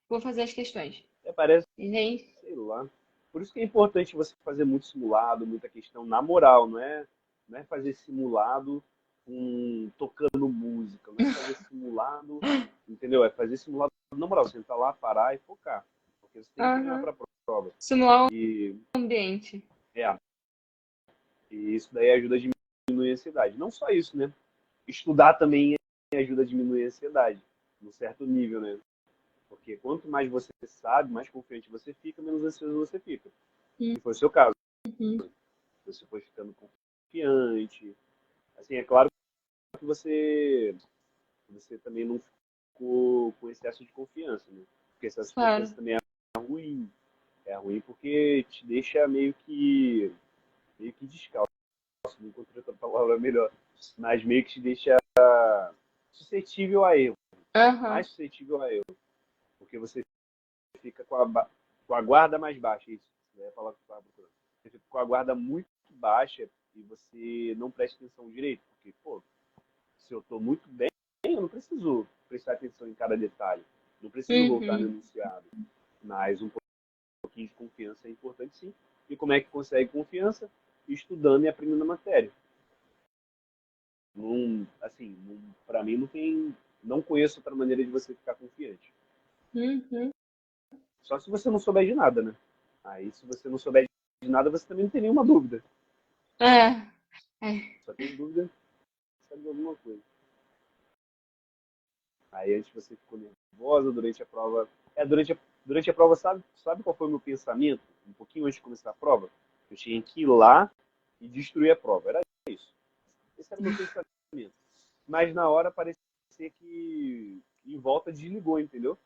Vou fazer as questões. Parece, E aí, sei lá. Por isso que é importante você fazer muito simulado, muita questão na moral, não é fazer simulado tocando música, não é fazer simulado, entendeu? É fazer simulado na moral, sentar lá, parar e focar. Porque você tem que treinar aham, para a prova. simular o E, ambiente. é, e isso daí ajuda a diminuir a ansiedade. Não só isso, né? Estudar também ajuda a diminuir a ansiedade, num certo nível, né? Porque quanto mais você sabe, mais confiante você fica, menos ansioso você fica. Que foi o seu caso. Uhum, Você foi ficando confiante. Assim, é claro que você também não ficou com excesso de confiança, né? Porque excesso de confiança claro. também é ruim. É ruim porque te deixa meio que descalço, não encontrei outra palavra melhor, mas meio que te deixa suscetível a erro, Aham. mais suscetível a erro, porque você fica com a guarda mais baixa, isso, né? A palavra que eu estava procurando. Você fica com a guarda muito baixa e você não presta atenção direito, porque, pô, se eu estou muito bem, eu não preciso prestar atenção em cada detalhe, não preciso voltar no Uhum. enunciado, mas um pouquinho de confiança é importante sim. E como é que consegue confiança? Estudando e aprendendo a matéria. Não, assim, para mim não tem, não conheço outra maneira de você ficar confiante. Uhum. Só se você não souber de nada, né? Aí, se você não souber de nada, você também não tem nenhuma dúvida. É. É. Só tem dúvida se sabe de alguma coisa. Aí, antes você ficou nervosa durante a prova. Durante a prova, sabe qual foi o meu pensamento? Um pouquinho antes de começar a prova? Eu tinha que ir lá e destruir a prova. Era isso. Esse era o meu pensamento. Mas na hora parecia que em volta desligou, entendeu?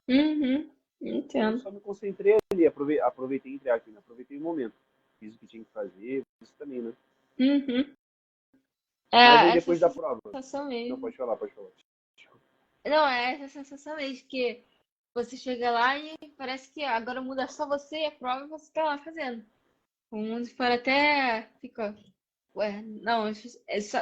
Uhum. Eu Entendo. só me concentrei ali, aproveitei entre aspas, né? Aproveitei o momento. Fiz o que tinha que fazer, isso também, né? Uhum. Mas aí É essa depois da prova. sensação Não, mesmo. pode falar, pode falar. Não, é essa sensação mesmo, que você chega lá e parece que agora muda só você e a prova e você tá lá fazendo. O mundo fora até fica. Ué, não,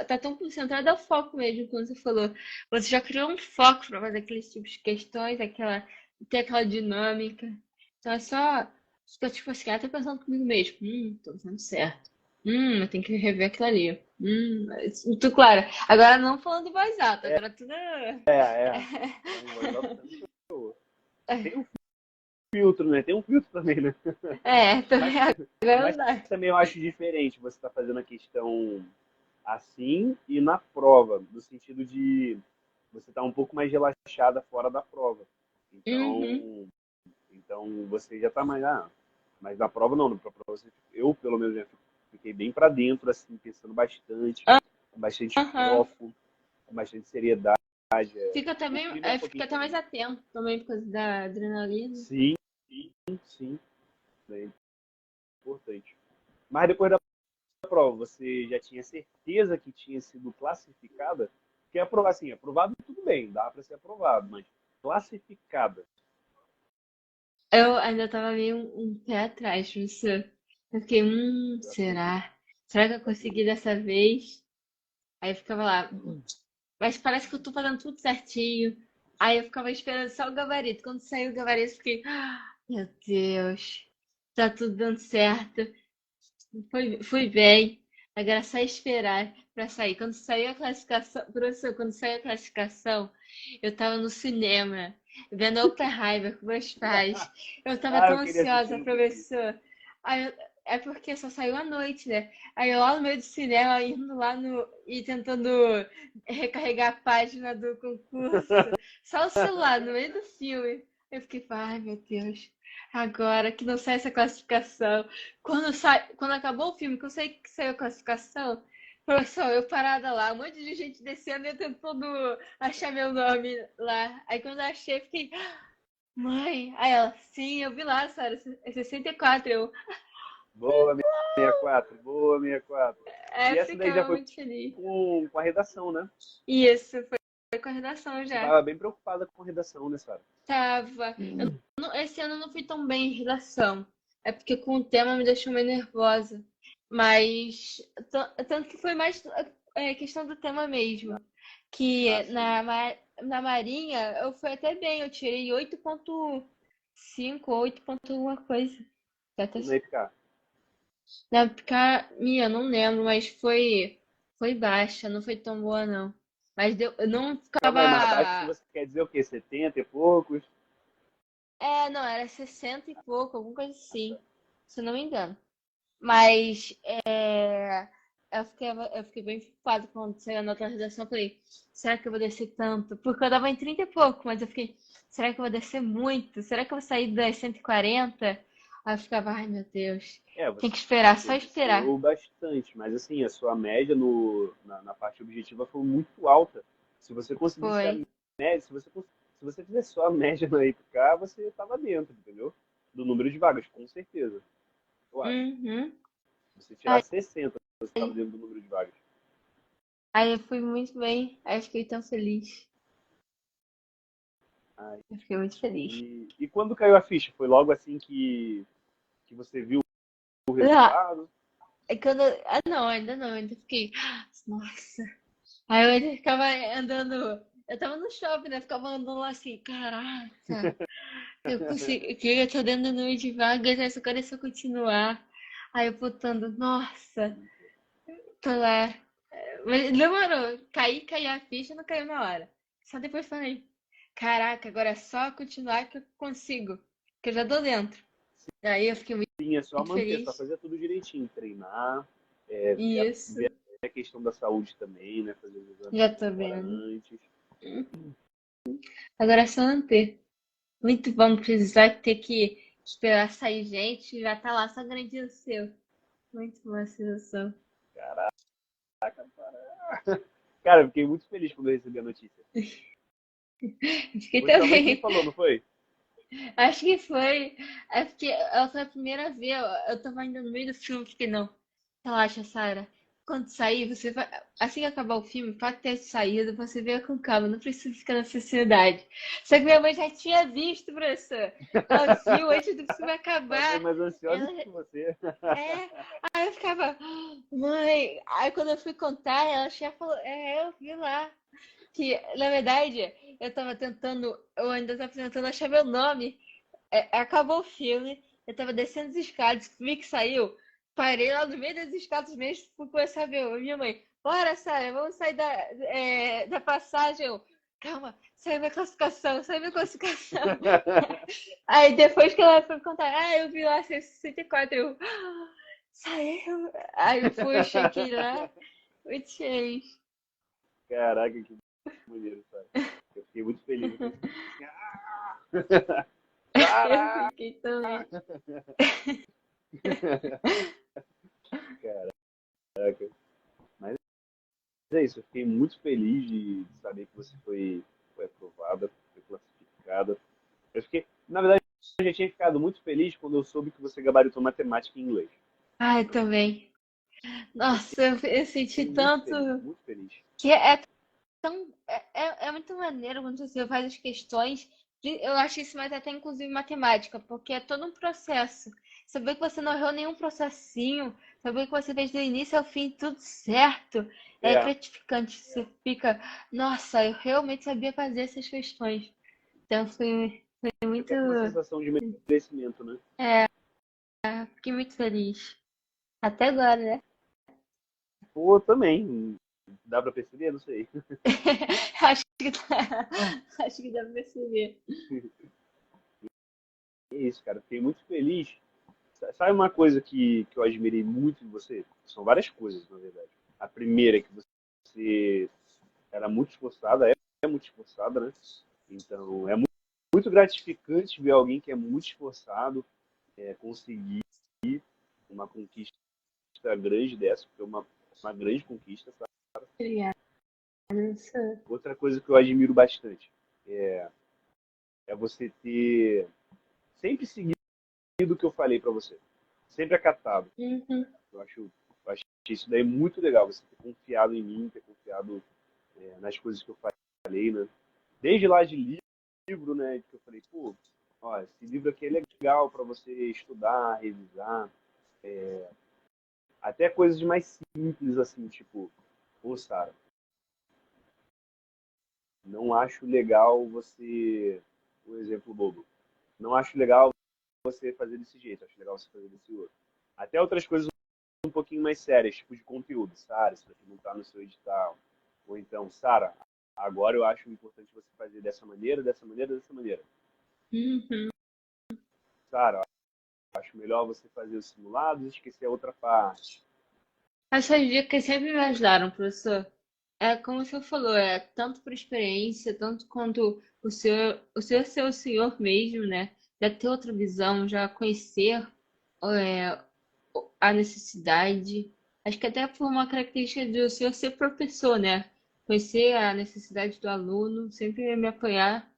tá tão concentrado ao foco mesmo, como você falou. Você já criou um foco para fazer aqueles tipos de questões, ter aquela dinâmica. Então é só ficar tipo assim, até pensando comigo mesmo. Tô fazendo certo. Eu tenho que rever aquilo ali. Muito claro. Agora não falando em voz alta, agora tudo. É. Então, voz alta também show. Tem um filtro, né? Tem um filtro também, né? Mas, Também agora não mas dá. também eu acho diferente você estar fazendo a questão assim e na prova, no sentido de você estar um pouco mais relaxada fora da prova. Uhum. Então você já está mais. Mas na prova não, na prova eu pelo menos já fiquei bem para dentro, assim, pensando bastante, com bastante Aham. foco, com bastante seriedade. Fica O também, clima é um fica pouquinho até mais diferente. atento também por causa da adrenalina. Sim, sim, é importante. Mas depois da prova, você já tinha certeza que tinha sido classificada? Porque aprovar, assim, aprovado tudo bem, dá para ser aprovado, mas classificada. Eu ainda tava meio um pé atrás, professor. Eu fiquei, Eu acredito, será? Será que eu eu consegui acredito. dessa vez? Aí eu ficava lá, mas parece que eu tô fazendo tudo certinho. Aí eu ficava esperando só o gabarito. Quando saiu o gabarito, eu fiquei, meu Deus, tá tudo dando certo. Fui bem. Agora é só esperar pra sair. Quando saiu a classificação, professor, quando saiu a classificação, eu tava no cinema, vendo Oppenheimer com meus pais. Eu tava Ah, tão eu queria assistir, ansiosa, não consegui. professor. É porque só saiu à noite, né? Aí eu lá no meio do cinema, indo lá no. E tentando recarregar a página do concurso. Só o celular, no meio do filme. Eu fiquei, ai meu Deus, agora que não sai essa classificação. Quando acabou o filme, que eu sei que saiu a classificação, professor, eu parada lá, um monte de gente descendo e eu tentando achar meu nome lá. Aí quando eu achei, eu fiquei, mãe, aí ela, sim, eu vi lá, Sara, é 64. Boa, 64, boa, 64. E Eu essa daí já ficava foi muito feliz. com a redação, né? E isso foi com a redação Você já. estava bem preocupada com a redação, né, Sara? Tava. Esse ano eu não fui tão bem em redação. É porque com o tema me deixou meio nervosa. Mas tanto que foi mais questão do tema mesmo. Ah, Que sim. na Marinha eu fui até bem, eu tirei 8,5 ou 8 ponto alguma coisa. Até, E na EPK? na época, minha, eu não lembro, mas foi baixa, não foi tão boa não. Mas eu não Calma aí, mas baixo ficava. você quer dizer o quê? 70 e poucos? Não, era 60 e pouco, alguma coisa Ah, tá. assim, se eu não me engano. Mas eu fiquei bem preocupada quando saiu a nota da redação. Eu falei, será que eu vou descer tanto? Porque eu dava em 30 e pouco, mas eu fiquei, será que eu vou descer muito? Será que eu vou sair das 140? Aí eu ficava, ai meu Deus, É, tem que você, esperar, você só esperar. desceu bastante, mas assim, a sua média na parte objetiva foi muito alta. Se você conseguisse Foi. a média, se você fizesse só a média na EPK, você estava dentro, entendeu? do número de vagas, com certeza. Eu acho. Uhum. Se você tirar 60, você estava dentro do número de vagas. Aí eu fui muito bem. Aí eu fiquei tão feliz. Ai, Eu fiquei muito feliz. e quando caiu a ficha? Foi logo assim que você viu o Não, resultado? é quando. Ah, não, ainda não. Ainda fiquei. Nossa. Aí eu ainda ficava andando. Eu tava no shopping, né? Ficava andando lá assim, caraca. Eu consigo, que eu tô dentro do número de vagas, essa agora é só continuar. Aí eu botando, nossa, tô lá. Mas demorou. Caí a ficha, não caiu na hora. Só depois falei, caraca, agora é só continuar que eu consigo. Que eu já tô dentro. Aí eu fiquei muito, Sim, é só muito manter, só feliz. fazer tudo direitinho, treinar, Isso, ver a questão da saúde também, né? Fazer os exames já tô uma hora vendo. antes. Agora é só manter. Muito bom precisar ter que esperar sair gente, já tá lá só garantindo o seu. Muito boa a sensação. Caraca, cara, eu fiquei muito feliz quando eu recebi a notícia. Fiquei Foi sua mãe que me também. falou, não foi? Acho que foi. É porque ela foi a primeira vez. Eu tava ainda no meio do filme, fiquei, não. Relaxa, Sarah. Quando sair, você vai. Assim que acabar o filme, pode ter saído, você vê com calma, não precisa ficar nessa ansiedade. Só que minha mãe já tinha visto, professor. Ela viu antes do filme Sua mãe acabar. mais ansiosa Ela, que você. é. Aí eu ficava, mãe. Aí quando eu fui contar, ela já falou, eu vi lá. Que, na verdade, eu ainda tava tentando achar meu nome. Acabou o filme, eu tava descendo as escadas, vi que saiu, parei lá no meio das escadas mesmo, fui começar a ver a minha mãe. Bora, Sara, vamos sair da passagem. Calma, saiu minha classificação, saiu minha classificação. Aí depois que ela foi contar, eu vi lá 64, saiu. Aí eu fui, cheguei lá, muito feliz. Caraca, que maneiro, sabe? Eu fiquei muito feliz. Eu pensei assim, Eu Sara! fiquei também. Caraca. Mas é isso, eu fiquei muito feliz de saber que você foi aprovada, foi classificada. Eu fiquei, na verdade, eu já tinha ficado muito feliz quando eu soube que você gabaritou matemática e inglês. Ai, também. Eu Nossa, eu senti fiquei muito tanto feliz, muito feliz. que é tão. É muito maneiro quando você faz as questões. Eu acho isso mais até inclusive matemática, porque é todo um processo. Saber que você não errou nenhum processinho, saber que você fez do início ao fim tudo certo, é É, gratificante. Você fica, nossa, eu realmente sabia fazer essas questões. Então foi muito. fica aquela sensação de merecimento, né? Fiquei muito feliz. Até agora, né? Pô, também. Dá pra perceber? Não sei. Acho que dá, acho que dá pra perceber. É isso, cara. Fiquei muito feliz. Sabe uma coisa que eu admirei muito em você? São várias coisas, na verdade. A primeira é que você era muito esforçada, é muito esforçada, né? Então, é muito gratificante ver alguém que é muito esforçado conseguir uma conquista grande dessa, porque é uma grande conquista, sabe? Obrigada. Outra coisa que eu admiro bastante é você ter sempre seguido o que eu falei para você. Sempre acatado. Uhum. Eu acho isso daí muito legal, você ter confiado em mim, ter confiado nas coisas que eu falei, né? Desde lá de livro, né, que eu falei, pô, ó, esse livro aqui é legal para você estudar, revisar, até coisas mais simples assim, tipo, pô, Sara, não acho legal você, um exemplo bobo, não acho legal você fazer desse jeito, acho legal você fazer desse outro. Até outras coisas um pouquinho mais sérias, tipo de conteúdo, Sara, isso aqui não tá no seu edital. Ou então, Sara, agora eu acho importante você fazer dessa maneira, dessa maneira, dessa maneira. Uhum. Sara, acho melhor você fazer os simulados e esquecer a outra parte. Essas dicas sempre me ajudaram, professor. É como você falou, é tanto por experiência, tanto quanto o senhor ser o senhor mesmo, né? Já ter outra visão, já conhecer é, a necessidade. Acho que até por uma característica do senhor ser professor, né? Conhecer a necessidade do aluno, sempre me apoiar.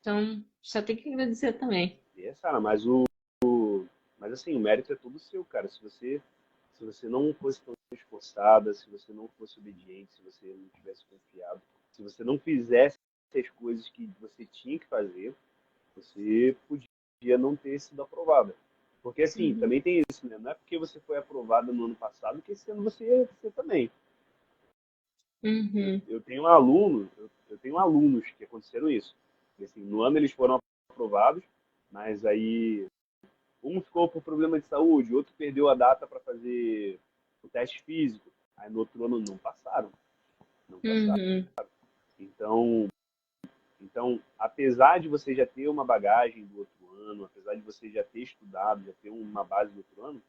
Então, só tem que agradecer também. E, Sara, mas o Mas assim, o mérito é todo seu, cara. Se você não fosse tão esforçada, se você não fosse obediente, se você não tivesse confiado, se você não fizesse as coisas que você tinha que fazer, você podia não ter sido aprovada. Porque assim, Uhum. também tem isso, né? Não é porque você foi aprovada no ano passado que esse ano você também. Uhum. Eu tenho alunos, eu tenho alunos que aconteceram isso. E, assim, no ano eles foram aprovados, mas aí um ficou por problema de saúde, outro perdeu a data para fazer o teste físico. Aí no outro ano não passaram, não passaram. Uhum. Então, apesar de você já ter uma bagagem do outro ano, apesar de você já ter estudado, já ter uma base do outro ano,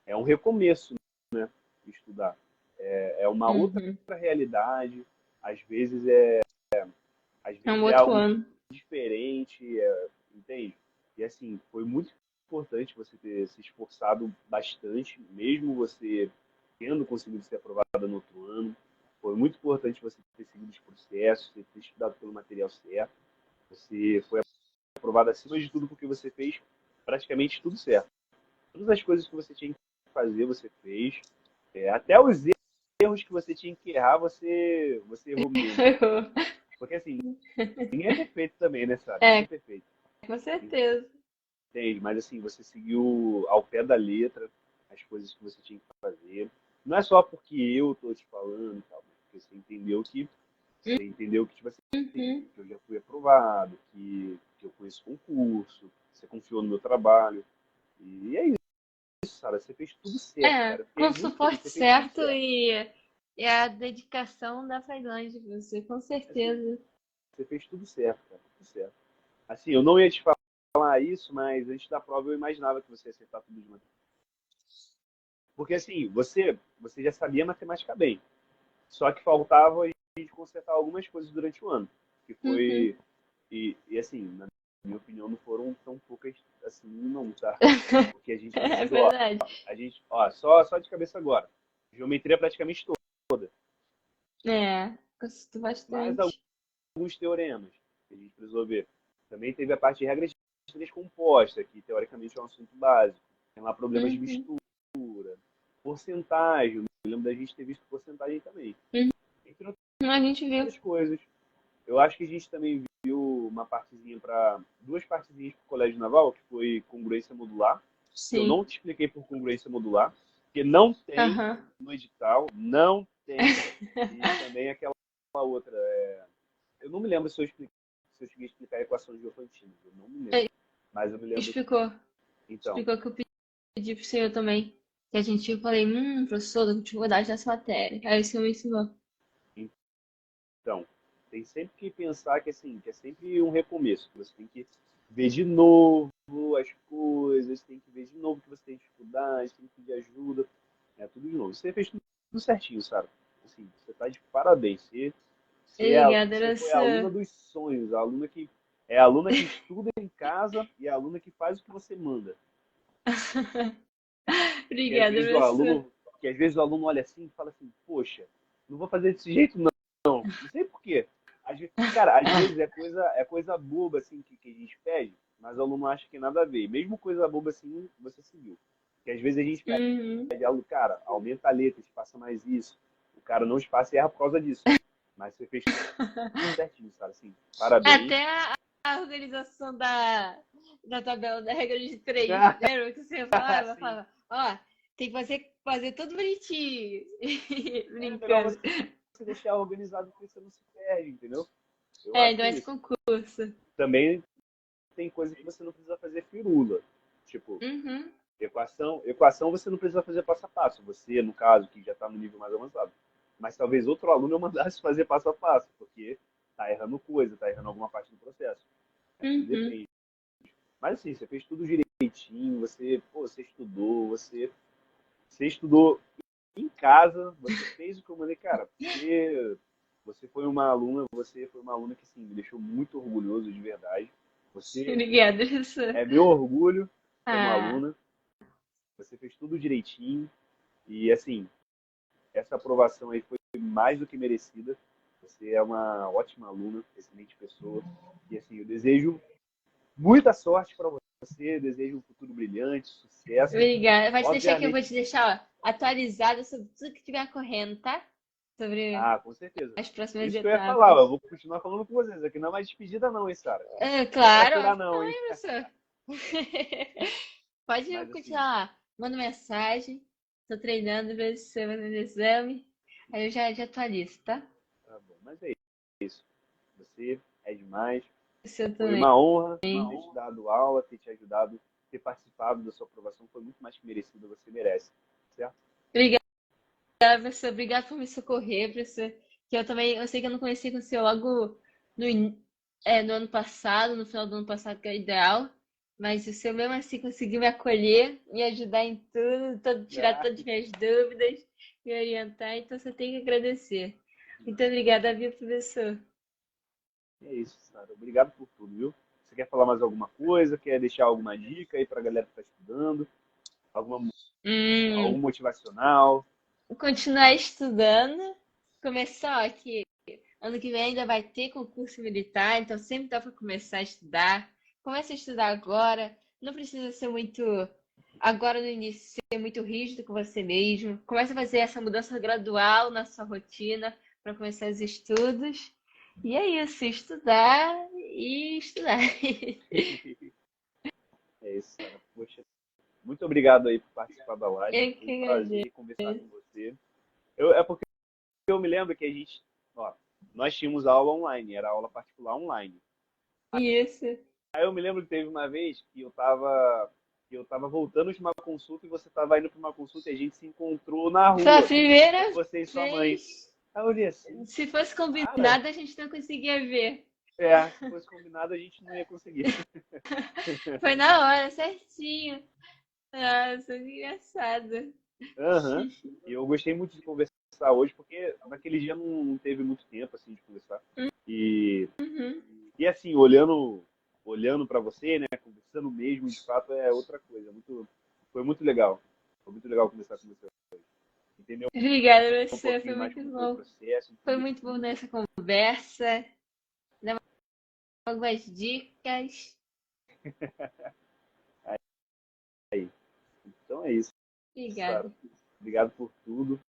é um recomeço, né? Estudar. É uma outra Uhum. realidade, às vezes às É um vezes é outro algo ano. diferente, entende? E assim, foi muito importante você ter se esforçado bastante, mesmo você tendo conseguido ser aprovada no outro ano. Foi muito importante você ter seguido os processos, ter estudado pelo material certo. Você foi aprovado acima de tudo porque você fez praticamente tudo certo. Todas as coisas que você tinha que fazer, você fez. Até os erros que você tinha que errar, você errou menos. Porque assim, ninguém é perfeito também, né, sabe? Ninguém é É, perfeito. com certeza. Entende? Mas assim, você seguiu ao pé da letra as coisas que você tinha que fazer. Não é só porque eu tô te falando e tal, mas porque você entendeu que, tipo assim, Uhum. que eu já fui aprovado, que eu conheço concurso, você confiou no meu trabalho. E é isso, Sara. Você fez tudo certo, É, cara. Eu com fiquei o muito feliz. suporte Você fez tudo certo certo. e a dedicação da Tailândia, você, com Assim, certeza. você fez tudo certo, cara. Tudo certo. Assim, eu não ia te falar isso, mas antes da prova eu imaginava que você ia acertar tudo de uma. Porque assim, você já sabia matemática bem. Só que faltava a gente consertar algumas coisas durante o ano. Que Uhum. foi. E assim, na minha opinião, não foram tão poucas assim, não, tá? Porque a gente É precisou, ó, verdade. só de cabeça agora. Geometria praticamente toda. É, gosto Mais bastante. alguns teoremas que a gente precisou ver. Também teve a parte de regras de três composta, que teoricamente é um assunto básico. Tem lá problemas de Uhum. mistura, porcentagem. Eu lembro da gente ter visto porcentagem também. Uhum. Entre A gente viu. outras coisas. Eu acho que a gente também viu uma partezinha para duas partezinhas para o Colégio Naval, que foi congruência modular, que eu Sim. não te expliquei por congruência modular, que não tem Aham. no edital, não tem, e também aquela outra. Eu não me lembro se eu cheguei a explicar a equação de Diofantina, eu não me lembro, É, mas eu me lembro. explicou. Então, Explicou que eu pedi pro senhor também. Que a gente, eu falei, professor, eu tive dificuldade nessa matéria. Aí o senhor me ensinou. então, tem sempre que pensar que assim, que é sempre um recomeço, que você tem que ver de novo as coisas, tem que ver de novo que você tem dificuldade, tem que pedir ajuda, tudo de novo. Você fez tudo certinho, Sara. Assim, você está de parabéns. Obrigada, Você foi a aluna professor. dos sonhos, a aluna que estuda em casa e a aluna que faz o que você manda. Que às Obrigada, vezes o professor. aluno, que às vezes o aluno olha assim e fala assim, poxa, não vou fazer desse jeito não. Não sei por quê. Cara, às vezes é coisa boba assim que a gente pede, mas o aluno acha que nada a ver. Mesmo coisa boba assim, você seguiu. Que às vezes a gente Uhum. pede aluno, cara, aumenta a letra, espaça mais isso. O cara não espaça e erra por causa disso. Mas você fez tudo certinho, sabe? Assim, parabéns. Até a organização da tabela da regra de três. Lembra que você falava? Sim. Falava, ó, tem que fazer tudo bonitinho. É melhor Brincando. você deixar organizado porque você não se perde, entendeu? Eu É, acho ainda mais isso. concurso. Também tem coisa que você não precisa fazer firula. Tipo, Uhum. equação você não precisa fazer passo a passo. Você, no caso, que já está no nível mais avançado. Mas talvez outro aluno eu mandasse fazer passo a passo, porque tá errando coisa, tá errando alguma parte do processo. Tudo Uhum. depende. Mas assim, você fez tudo direitinho, você estudou, você estudou em casa, você fez o que eu mandei, cara. Você foi uma aluna que assim, me deixou muito orgulhoso de verdade. Você Obrigada, professor. é meu orgulho como Ah, aluna. Você fez tudo direitinho e assim, essa aprovação aí foi mais do que merecida. Você é uma ótima aluna, excelente pessoa e assim, eu desejo muita sorte para você. você, desejo um futuro brilhante, sucesso. Obrigada. Pode deixar que eu vou Obviamente. te deixar, ó, atualizada sobre tudo que estiver correndo, tá? Sobre Ah, com certeza. as próximas Isso que eu ia falar, ó, eu etapas. vou continuar falando com vocês. Aqui não é mais despedida, não, hein, Sara? É, Não é pra claro, chorar, óbvio que não, não, hein? hein, professor? Pode Mas continuar assim, lá. Manda mensagem. Tô treinando, ver se você vai no exame. Aí eu já atualizo, tá? tá bom. Mas é isso. Você é demais. Você Foi também. uma honra ter te dado aula, ter te ajudado, ter participado da sua aprovação. Foi muito mais que merecido, você merece. Certo? Obrigada, professor. Obrigada por me socorrer, professor. Que eu também, eu sei que eu não conheci com o senhor logo no ano passado, no final do ano passado, que é o ideal. Mas o senhor mesmo assim conseguiu me acolher, me ajudar em tudo, tirar Ah, todas as minhas dúvidas, me orientar. Então você tem que agradecer. Muito obrigada, viu, professor? é isso, Sara. Obrigado por tudo, viu? Você quer falar mais alguma coisa? Quer deixar alguma dica aí pra galera que está estudando? Alguma, algum Hum, motivacional? continuar estudando. Começar aqui. Ano que vem ainda vai ter concurso militar, então sempre dá para começar a estudar. Comece a estudar agora. Não precisa ser muito. Agora no início, ser muito rígido com você mesmo. Comece a fazer essa mudança gradual na sua rotina para começar os estudos. E é isso, estudar e estudar. É isso, Sara. Poxa, muito obrigado aí por participar da live. Eu Foi um que prazer agradeço. conversar com você. É porque eu me lembro que a gente, ó, nós tínhamos aula online, era aula particular online. Isso. Aí eu me lembro que teve uma vez que eu tava voltando de uma consulta e você estava indo para uma consulta e a gente se encontrou na Foi a rua, primeira você e sua mãe. vez. Aí eu olhei assim, Se fosse cara, combinado, a gente não conseguia ver. se fosse combinado a gente não ia conseguir. Foi na hora, certinho. Nossa, que engraçado. Aham. E eu gostei muito de conversar hoje porque naquele dia não teve muito tempo assim de conversar. E, Uhum. e assim, olhando para você, né, conversando mesmo, de fato é outra coisa. Foi muito legal. Foi muito legal conversar com você. Entender Obrigada a um você, foi pouquinho mais muito como foi o bom. processo, Foi entender muito bom tudo. nessa conversa. Dar algumas dicas. Aí. Então é isso, Sara. Obrigada. Obrigado por tudo.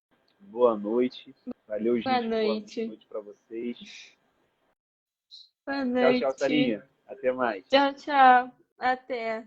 Boa noite. Valeu, Boa gente. Boa noite. noite para vocês. Boa Tchau, tchau, noite. Sarinha. Até mais. Tchau, tchau. Até.